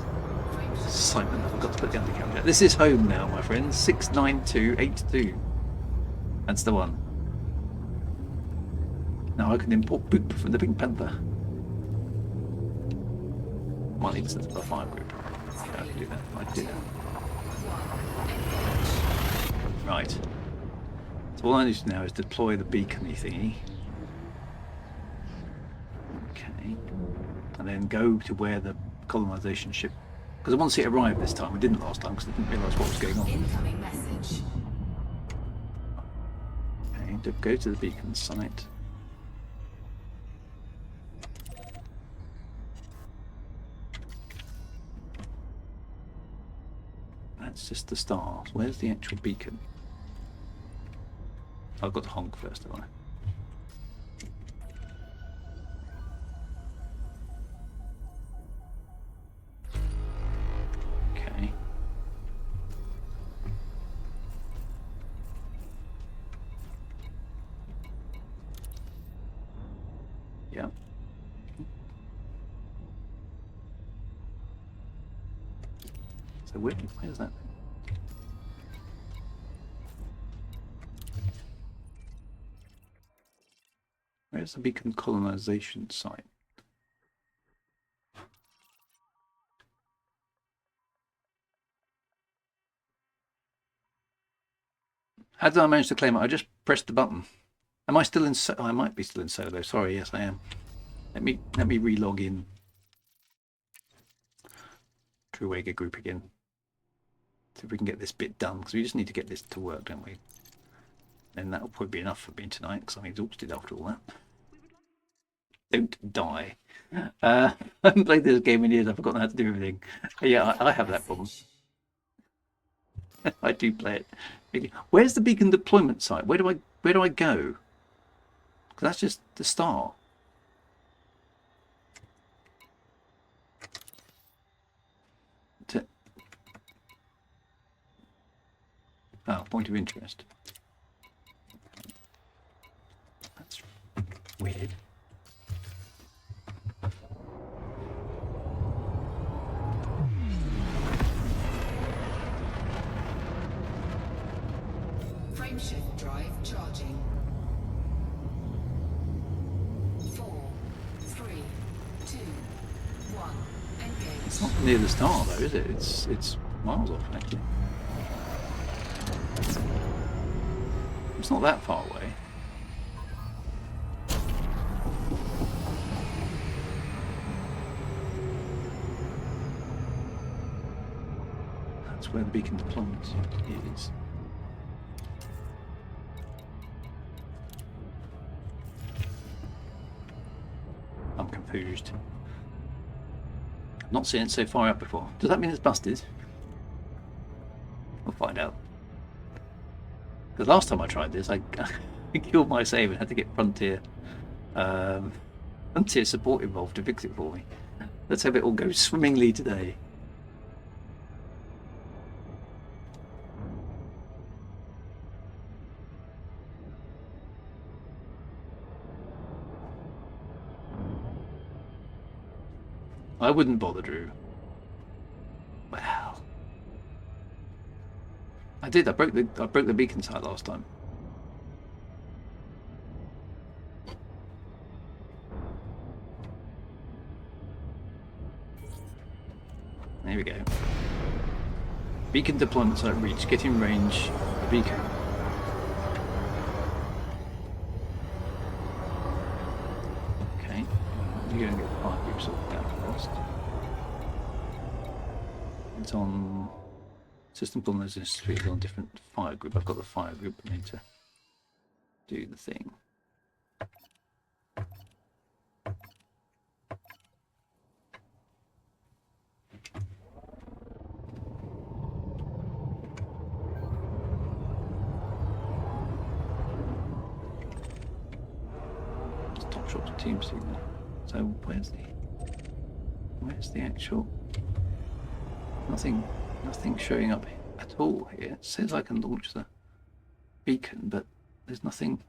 Frameshift Simon, I forgot to put the undercount. This is home now, my friends. 69282. That's the one. Now I can import Boop from the Pink Panther. Might need to set up a fire group. Yeah, I can do that. I can do that. Right. So all I need to now is deploy the beacony thingy. Okay. And then go to where the colonization ship... Because I want to see it arrive this time. We didn't last time because I didn't realise what was going on. incoming message. Okay, go to the beacon site. That's just the stars. Where's the actual beacon? I've got to honk first, have I? Okay. Yeah. So where's that? Where's the beacon colonization site? How did I manage to claim it? I just pressed the button. Am I still in? Oh, I might be still in solo. Sorry, yes, I am. Let me re-log in. True Wagar group again. See if we can get this bit done because we just need to get this to work, don't we? And that'll probably be enough for me tonight because I'm exhausted after all that. Don't die. I haven't played this game in years. I've forgotten how to do everything. Yeah, I have that problem. I do play it. Where's the beacon deployment site? Where do I go? Because that's just the start. Oh, point of interest. That's weird. Frameshift drive charging. 4, 3, 2, 1. Engage. It's not near the star though, is it? It's miles off actually. It's not that far away. That's where the beacon deployment is. I'm confused. I've not seen it so far up before. Does that mean it's busted? We'll find out. Because last time I tried this, I killed my save and had to get Frontier support involved to fix it for me. Let's hope it all goes swimmingly today. I wouldn't bother, Drew. Well, I did. I broke the beacon site last time. There we go. Beacon deployment site reached. Get in range of the beacon. Okay. You're going to get 5 groups sorted out first. It's on system colonization street on different fire group. I've got the fire group. I need to do the thing. It's top shot to team signal. So where's the actual? Nothing showing up at all here. It says I can launch the beacon, but there's nothing.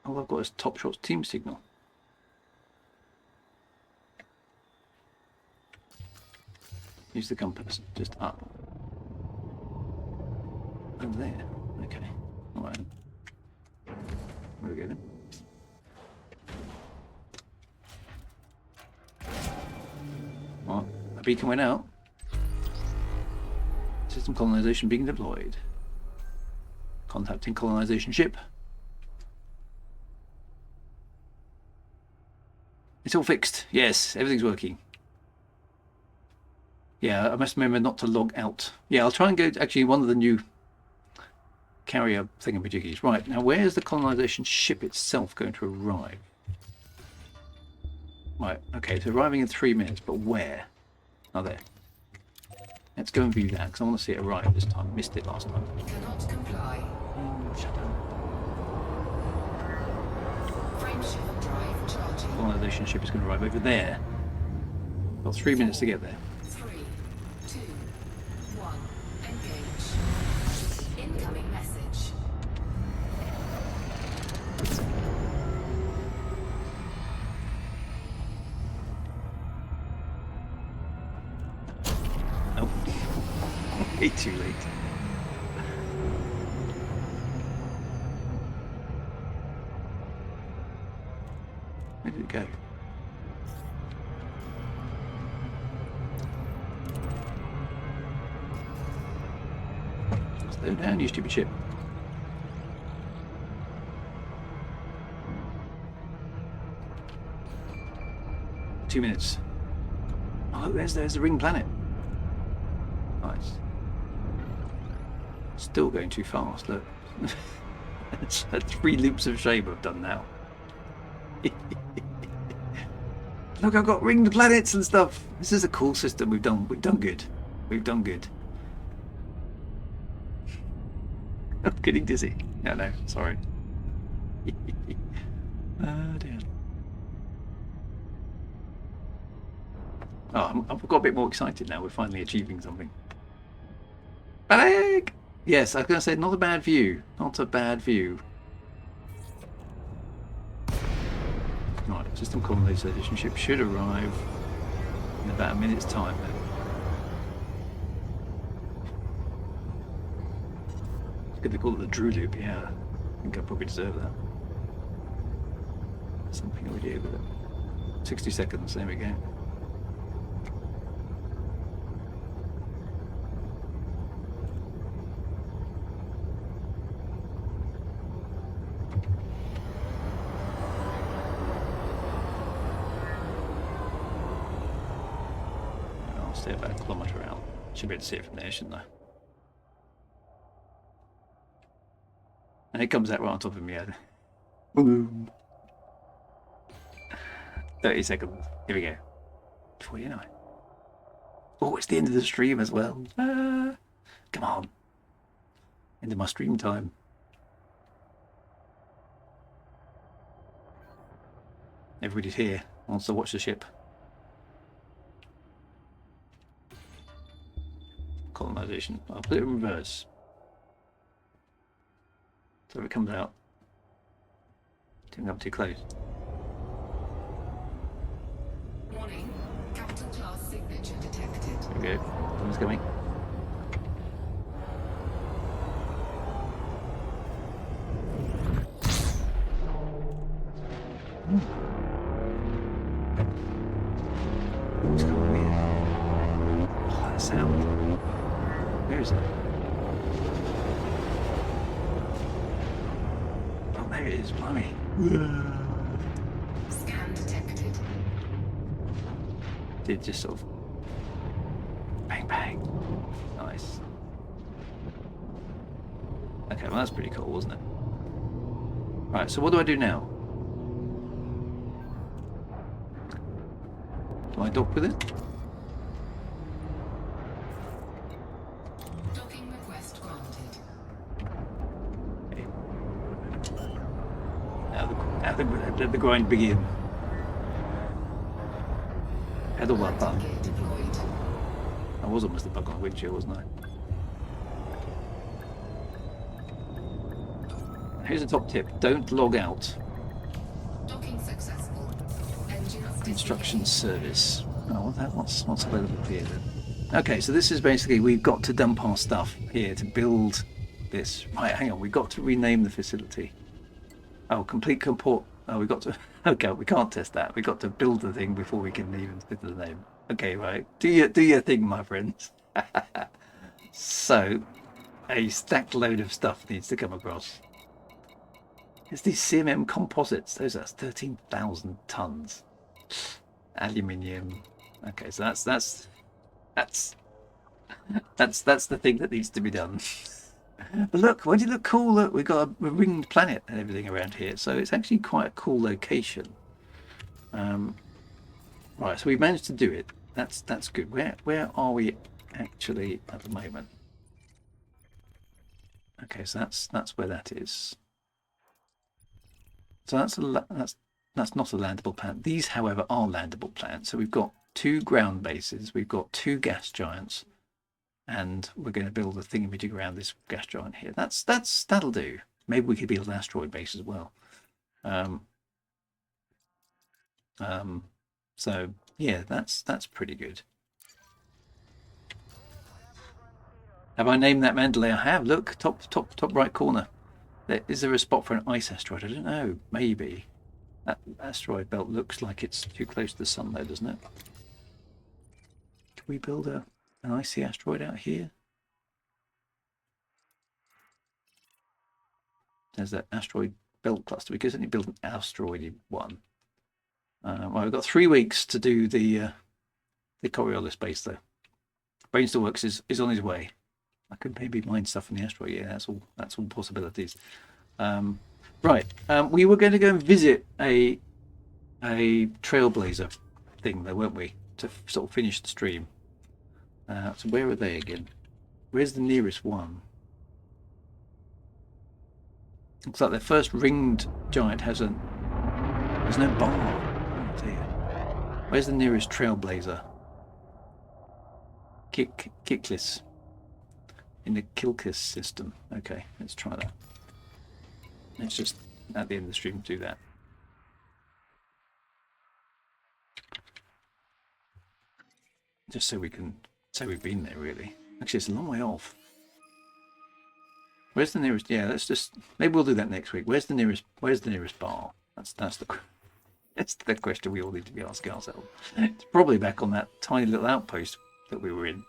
All I've got is Top Shot's team signal. Use the compass, just up. Over there. Okay. Alright. There we go then. What? A beacon went out. System colonization being deployed. Contacting colonization ship. It's all fixed. Yes, everything's working. Yeah, I must remember not to log out. Yeah, I'll try and go to actually one of the new carrier thingamajiggies. Right, now where's the colonization ship itself going to arrive? Right, okay, it's arriving in 3 minutes, but where? Oh, there. Let's go and view that, because I want to see it arrive this time. Missed it last time. Cannot comply. Shut up. Frameshift drive charging. Colonization ship is going to arrive over there. Got 3 minutes to get there. 3, 2, 1. Engage. Incoming message. Nope. Way too late. Where did it go? Slow down, you stupid ship. Two minutes. Oh, there's the ring planet. Nice. Still going too fast, look. It's 3 loops of shame I've done now. Look, I've got ringed planets and stuff. This is a cool system. We've done good. We've done good. I'm getting dizzy. No, sorry. Oh dear. Oh, I've got a bit more excited now. We're finally achieving something. Bag! Yes, I was going to say, not a bad view. Not a bad view. Right, system colonization ship should arrive in about a minute's time then. It's good they call it the Drew Loop, yeah. I think I probably deserve that. Something already over there. 60 seconds, there we go. I'll stay about a kilometre out. Should be able to see it from there, shouldn't I? And it comes out right on top of me. Boom. 30 seconds. Here we go. 49. Oh, it's the end of the stream as well. Come on. End of my stream time. Everybody's here. Wants to watch the ship. Colonisation. I'll put it in reverse. So if it comes out. Didn't come too close. Warning. Capital class signature detected. There we go. Someone's coming. What's going on here? Oh, that sound. Where is it? Oh, there it is. Blimey. Scan detected. Did just sort of bang bang. Nice. Okay, well that's pretty cool, wasn't it? Right, so what do I do now? Do I dock with it? Docking request granted. Okay. Now the grind begin. Pedal that button. Gear deployed. I was almost a bug on the windshield, wasn't I? Here's a top tip. Don't log out. Docking successful. Engines Instructions disengaged. service. Oh, what's available here then? Okay, so this is basically we've got to dump our stuff here to build this. Right, hang on, we've got to rename the facility. Oh, complete comport. Oh, we got to. Okay, we can't test that. We got to build the thing before we can even fit the name. Okay, right. Do your thing, my friends. So, a stacked load of stuff needs to come across. It's these CMM composites. That's 13,000 tons. Aluminium. Okay, so that's the thing that needs to be done. But look, won't it look cool? Look, we've got a ringed planet and everything around here, so it's actually quite a cool location. Right, so we've managed to do it. That's good. Where are we actually at the moment? Okay, so that's where that is. So that's not a landable planet. These, however, are landable planets. So we've got 2 ground bases, we've got 2 gas giants, and we're going to build a thingamajig around this gas giant here. That'll do. Maybe we could build an asteroid base as well. So yeah, that's pretty good. Have I named that Mandalay? I have. Look, top right corner. Is there a spot for an ice asteroid? I don't know. Maybe. That asteroid belt looks like it's too close to the sun, though, doesn't it? Can we build an icy asteroid out here? There's that asteroid belt cluster. We could certainly build an asteroid one. Well, we've got 3 weeks to do the Coriolis base, though. Brainstormworks is on his way. I could maybe mine stuff in the asteroid. Yeah, that's all possibilities. Right, we were going to go and visit a trailblazer thing though, weren't we? To sort of finish the stream. So where are they again? Where's the nearest one? Looks like their first ringed giant there's no bar. Oh dear. Where's the nearest trailblazer? Kickless. In the Kilkis system. Okay, let's try that. Let's just at the end of the stream do that. Just so we can say we've been there really. Actually it's a long way off. Where's the nearest? Yeah, let's just maybe we'll do that next week. Where's the nearest bar? That's the question we all need to be asking ourselves. It's probably back on that tiny little outpost that we were in.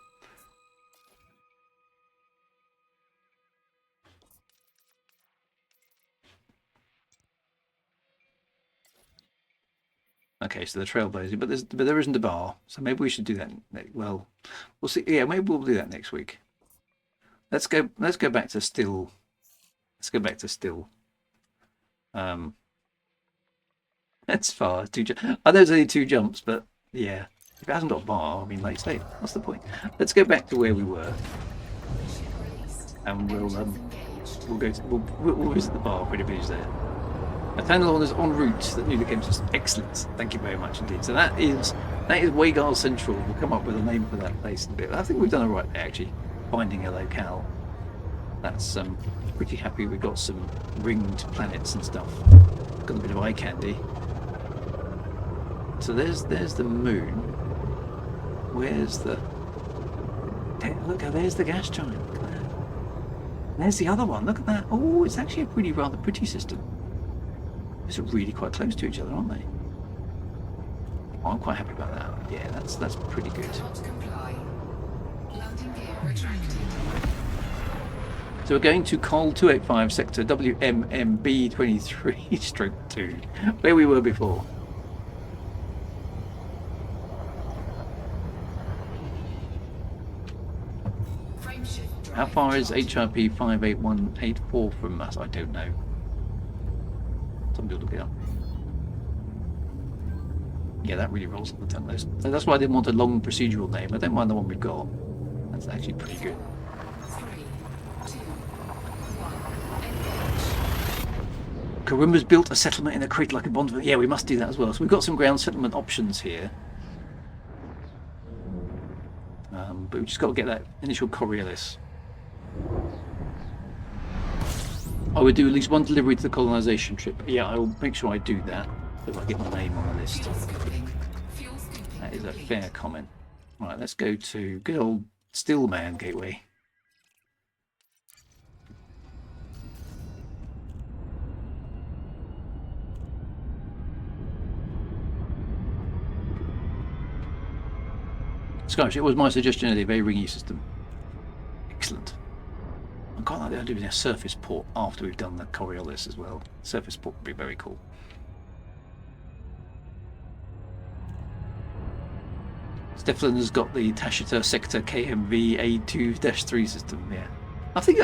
Okay, so the trailblazer, but there isn't a bar, so maybe we should do that. Well, we'll see. Yeah, maybe we'll do that next week. Let's go back to still. Let's go back to still. That's far. I know there's only 2 jumps, but yeah, if it hasn't got a bar, I mean, like say, what's the point? Let's go back to where we were, and we'll visit the bar when anybody's there. Nathaniel is en route. The new game system. Excellent. Thank you very much indeed. So that is Wagar Central. We'll come up with a name for that place in a bit. I think we've done all right there actually, finding a locale. That's pretty happy. We've got some ringed planets and stuff. Got a bit of eye candy. So there's the moon. Where's the? Look, there's the gas giant. Look at that. There's the other one. Look at that. Oh, it's actually a rather pretty system. These are really quite close to each other, aren't they? Oh, I'm quite happy about that. Yeah, that's pretty good. So we're going to Col 285 sector WMMB 23/2, where we were before. How far is HRP 58184 from us? I don't know. Somebody will look it up. Yeah, that really rolls off the tongue. So that's why I didn't want a long procedural name. I don't mind the one we've got. That's actually pretty good. 3, 2, 1, Karuma's built a settlement in a crate like a bond. Yeah, we must do that as well. So we've got some ground settlement options here. But we've just got to get that initial Coriolis. I would do at least 1 delivery to the colonisation trip. Yeah, I will make sure I do that. If I get my name on the list. That is a fair comment. Right, let's go to good old Stillman Gateway. Skysh, it was my suggestion of a very ringy system. Excellent. I quite like the idea of doing a surface port after we've done the Coriolis as well. Surface port would be very cool. Stefan has got the Tashita Sector KMV A2-3 system. Yeah, I think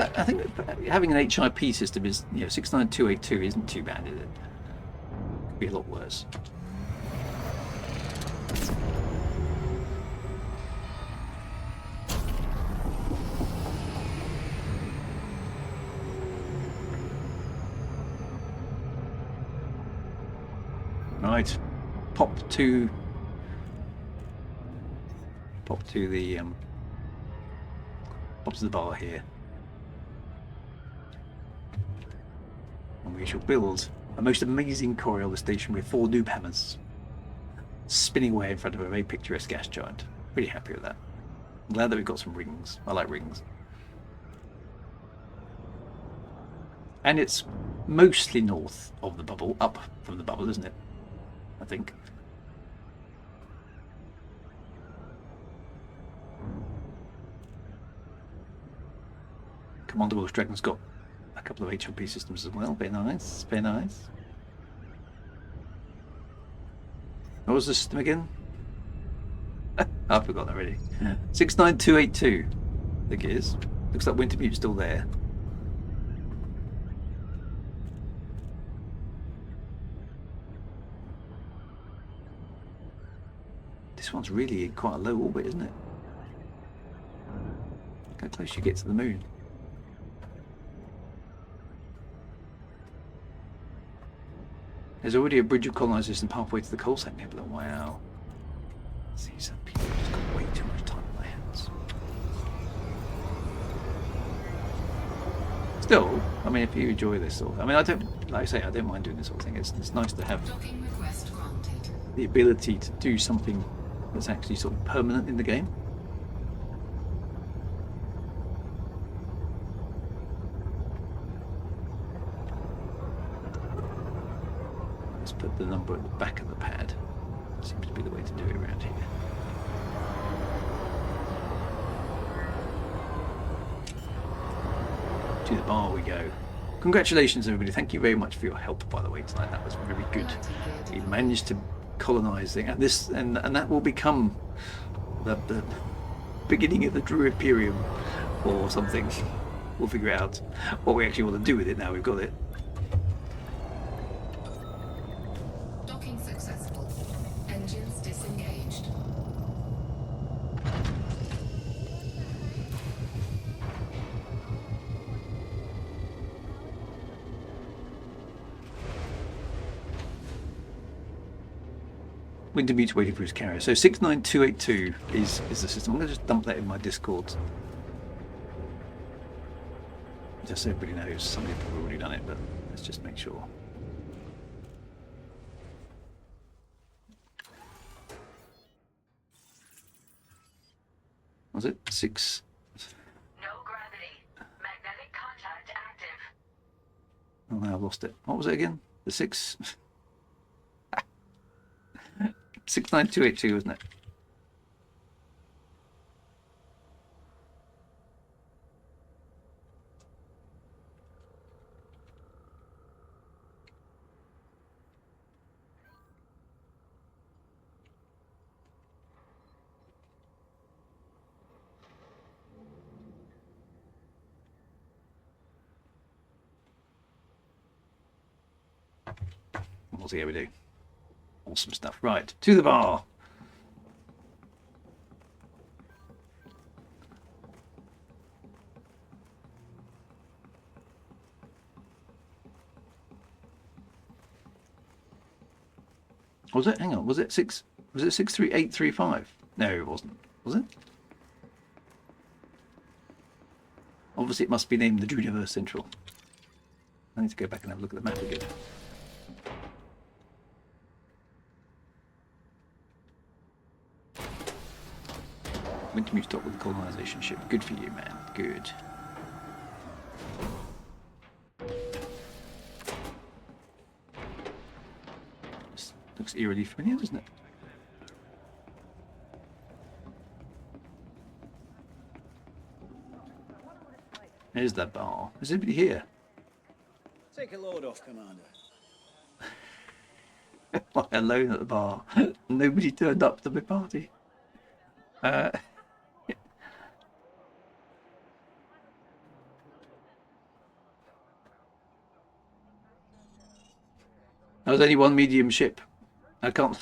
having an HIP system is 69282 isn't too bad, is it? Could be a lot worse. Right, pop to the bar here, and we shall build a most amazing Coriolis station with 4 noob hammers spinning away in front of a very picturesque gas giant. Pretty happy with that. I'm glad that we've got some rings. I like rings. And it's mostly north of the bubble, up from the bubble, isn't it? I think. Commander Welsh Dragon's got a couple of HLP systems as well. Very nice, very nice. What was the system again? I've forgotten already. 69282, I think it is. Looks like Wintermute's still there. This one's really in quite a low orbit, isn't it? Look how close you get to the moon. There's already a bridge of colonisation pathway to the Coalsack Nebula. Wow. These people have just got way too much time on their hands. Still, I mean, if you enjoy this sort of, I mean, I don't, like I say, I don't mind doing this sort of thing. It's nice to have Docking request granted. the ability to do something that's actually sort of permanent in the game. Let's put the number at the back of the pad. Seems to be the way to do it around here. To the bar we go. Congratulations, everybody. Thank you very much for your help, by the way, tonight. That was very good. We managed to colonise this, and that will become the beginning of the Drew Imperium or something. We'll figure out what we actually want to do with it now we've got it. Docking successful. Engines disengaged. Wintermute's waiting for his carrier. So 69282 is the system. I'm going to just dump that in my Discord. Just so everybody knows. Somebody's probably already done it, but let's just make sure. Was it 6? No gravity. Magnetic contact active. Oh no, I've lost it. What was it again? The 6? 69282, wasn't it? We'll see how we do. Awesome stuff. Right, to the bar. Was it? Hang on. Was it 63835? No, it wasn't. Was it? Obviously, it must be named the Dreuniverse Central. I need to go back and have a look at the map again. Wintermute stopped with the colonisation ship. Good for you, man. Good. This looks eerily familiar, doesn't it? There's that bar. Is anybody here? Take a load off, Commander. Alone at the bar. Nobody turned up to my party. There was only one medium ship. I can't.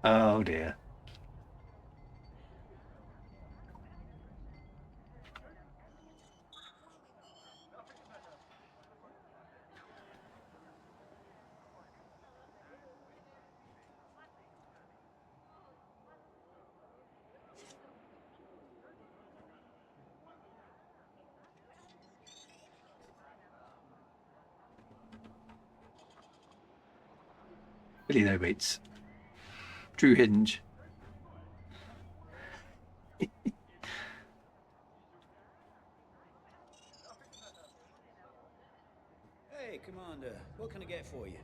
Oh dear. Really no mates. Drew Hinge. Hey, Commander, what can I get for you?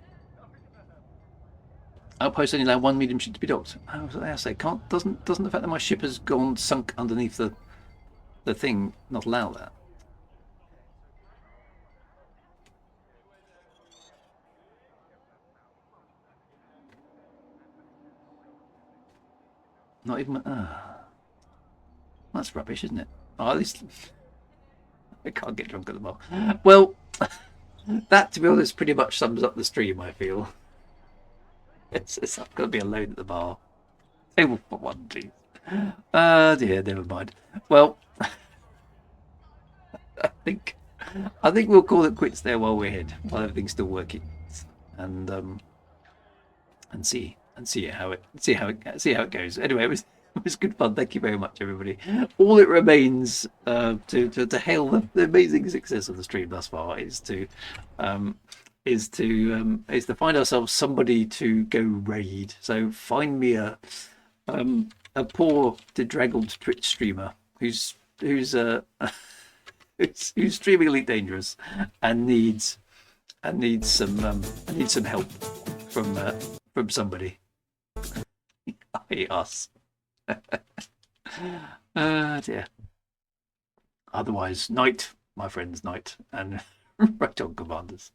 Outpost only allowed one medium ship to be docked. How was I say? Doesn't the fact that my ship has gone sunk underneath the thing not allow that? Not even. That's rubbish, isn't it? Oh, at least I can't get drunk at the bar. Well, that, to be honest, pretty much sums up the stream, I feel. It's going to be alone at the bar. Table for one, please. Ah, dear, never mind. Well, I think we'll call it quits there while we're ahead, while everything's still working, and see how it goes. Anyway, it was good fun. Thank you very much, everybody. All it remains to hail the amazing success of the stream thus far is to find ourselves somebody to go raid. So find me a poor bedraggled Twitch streamer who's who's streaming Elite Dangerous and needs some help from somebody. I.e. us. Dear. Otherwise, night, my friends, night, and right on, commanders.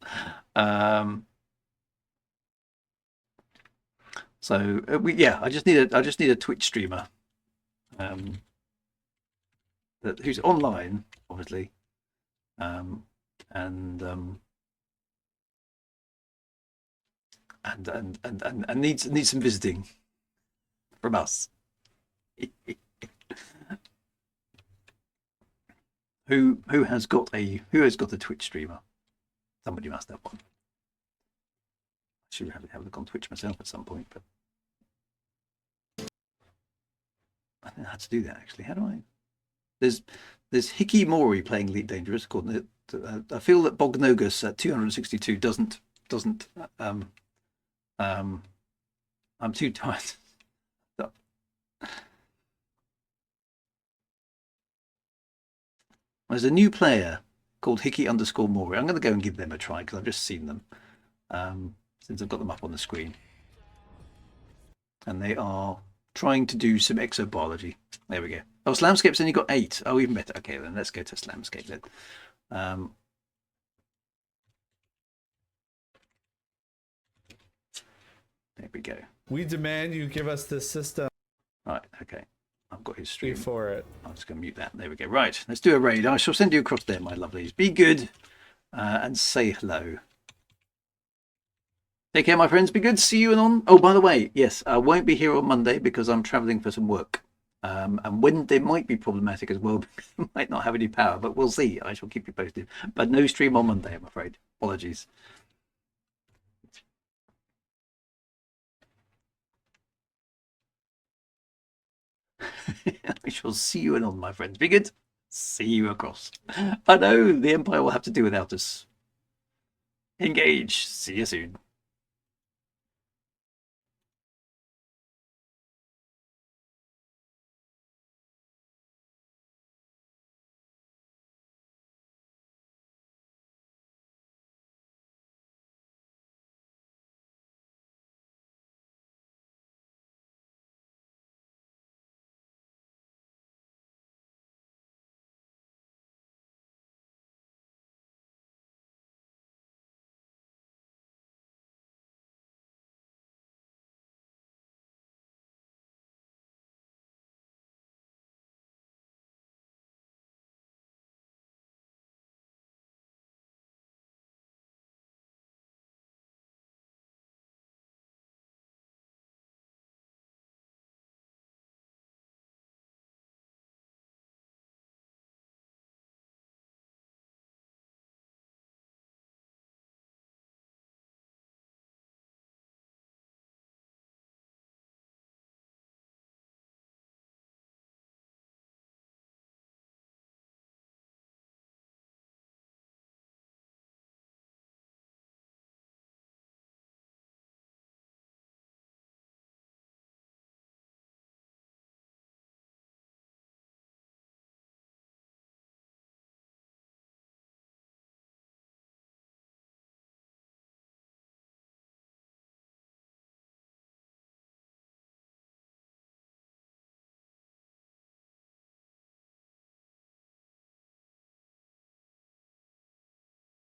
So I just need a Twitch streamer, who's online, obviously, and needs some visiting from us. Who has got a Twitch streamer? Somebody must have one. I should have a look on Twitch myself at some point, but I don't know how to do that actually. How do I? There's Hickey Mori playing Elite Dangerous. I feel that Bognogus at 262 doesn't. I'm too tired. There's a new player called Hickey_Mori. I'm going to go and give them a try because I've just seen them since I've got them up on the screen. And they are trying to do some exobiology. There we go. Oh, Slamscape's only got 8. Oh, even better. Okay, then let's go to Slamscape then. There we go. We demand you give us the system. Right, okay. I've got his stream. For it. I'm just going to mute that. There we go. Right, let's do a raid. I shall send you across there, my lovelies. Be good and say hello. Take care, my friends. Be good. See you anon. Oh, by the way, yes, I won't be here on Monday because I'm travelling for some work. And Wednesday might be problematic as well because I might not have any power, but we'll see. I shall keep you posted. But no stream on Monday, I'm afraid. Apologies. I shall see you anon, my friends. Be good. See you across. I know the Empire will have to do without us. Engage. See you soon.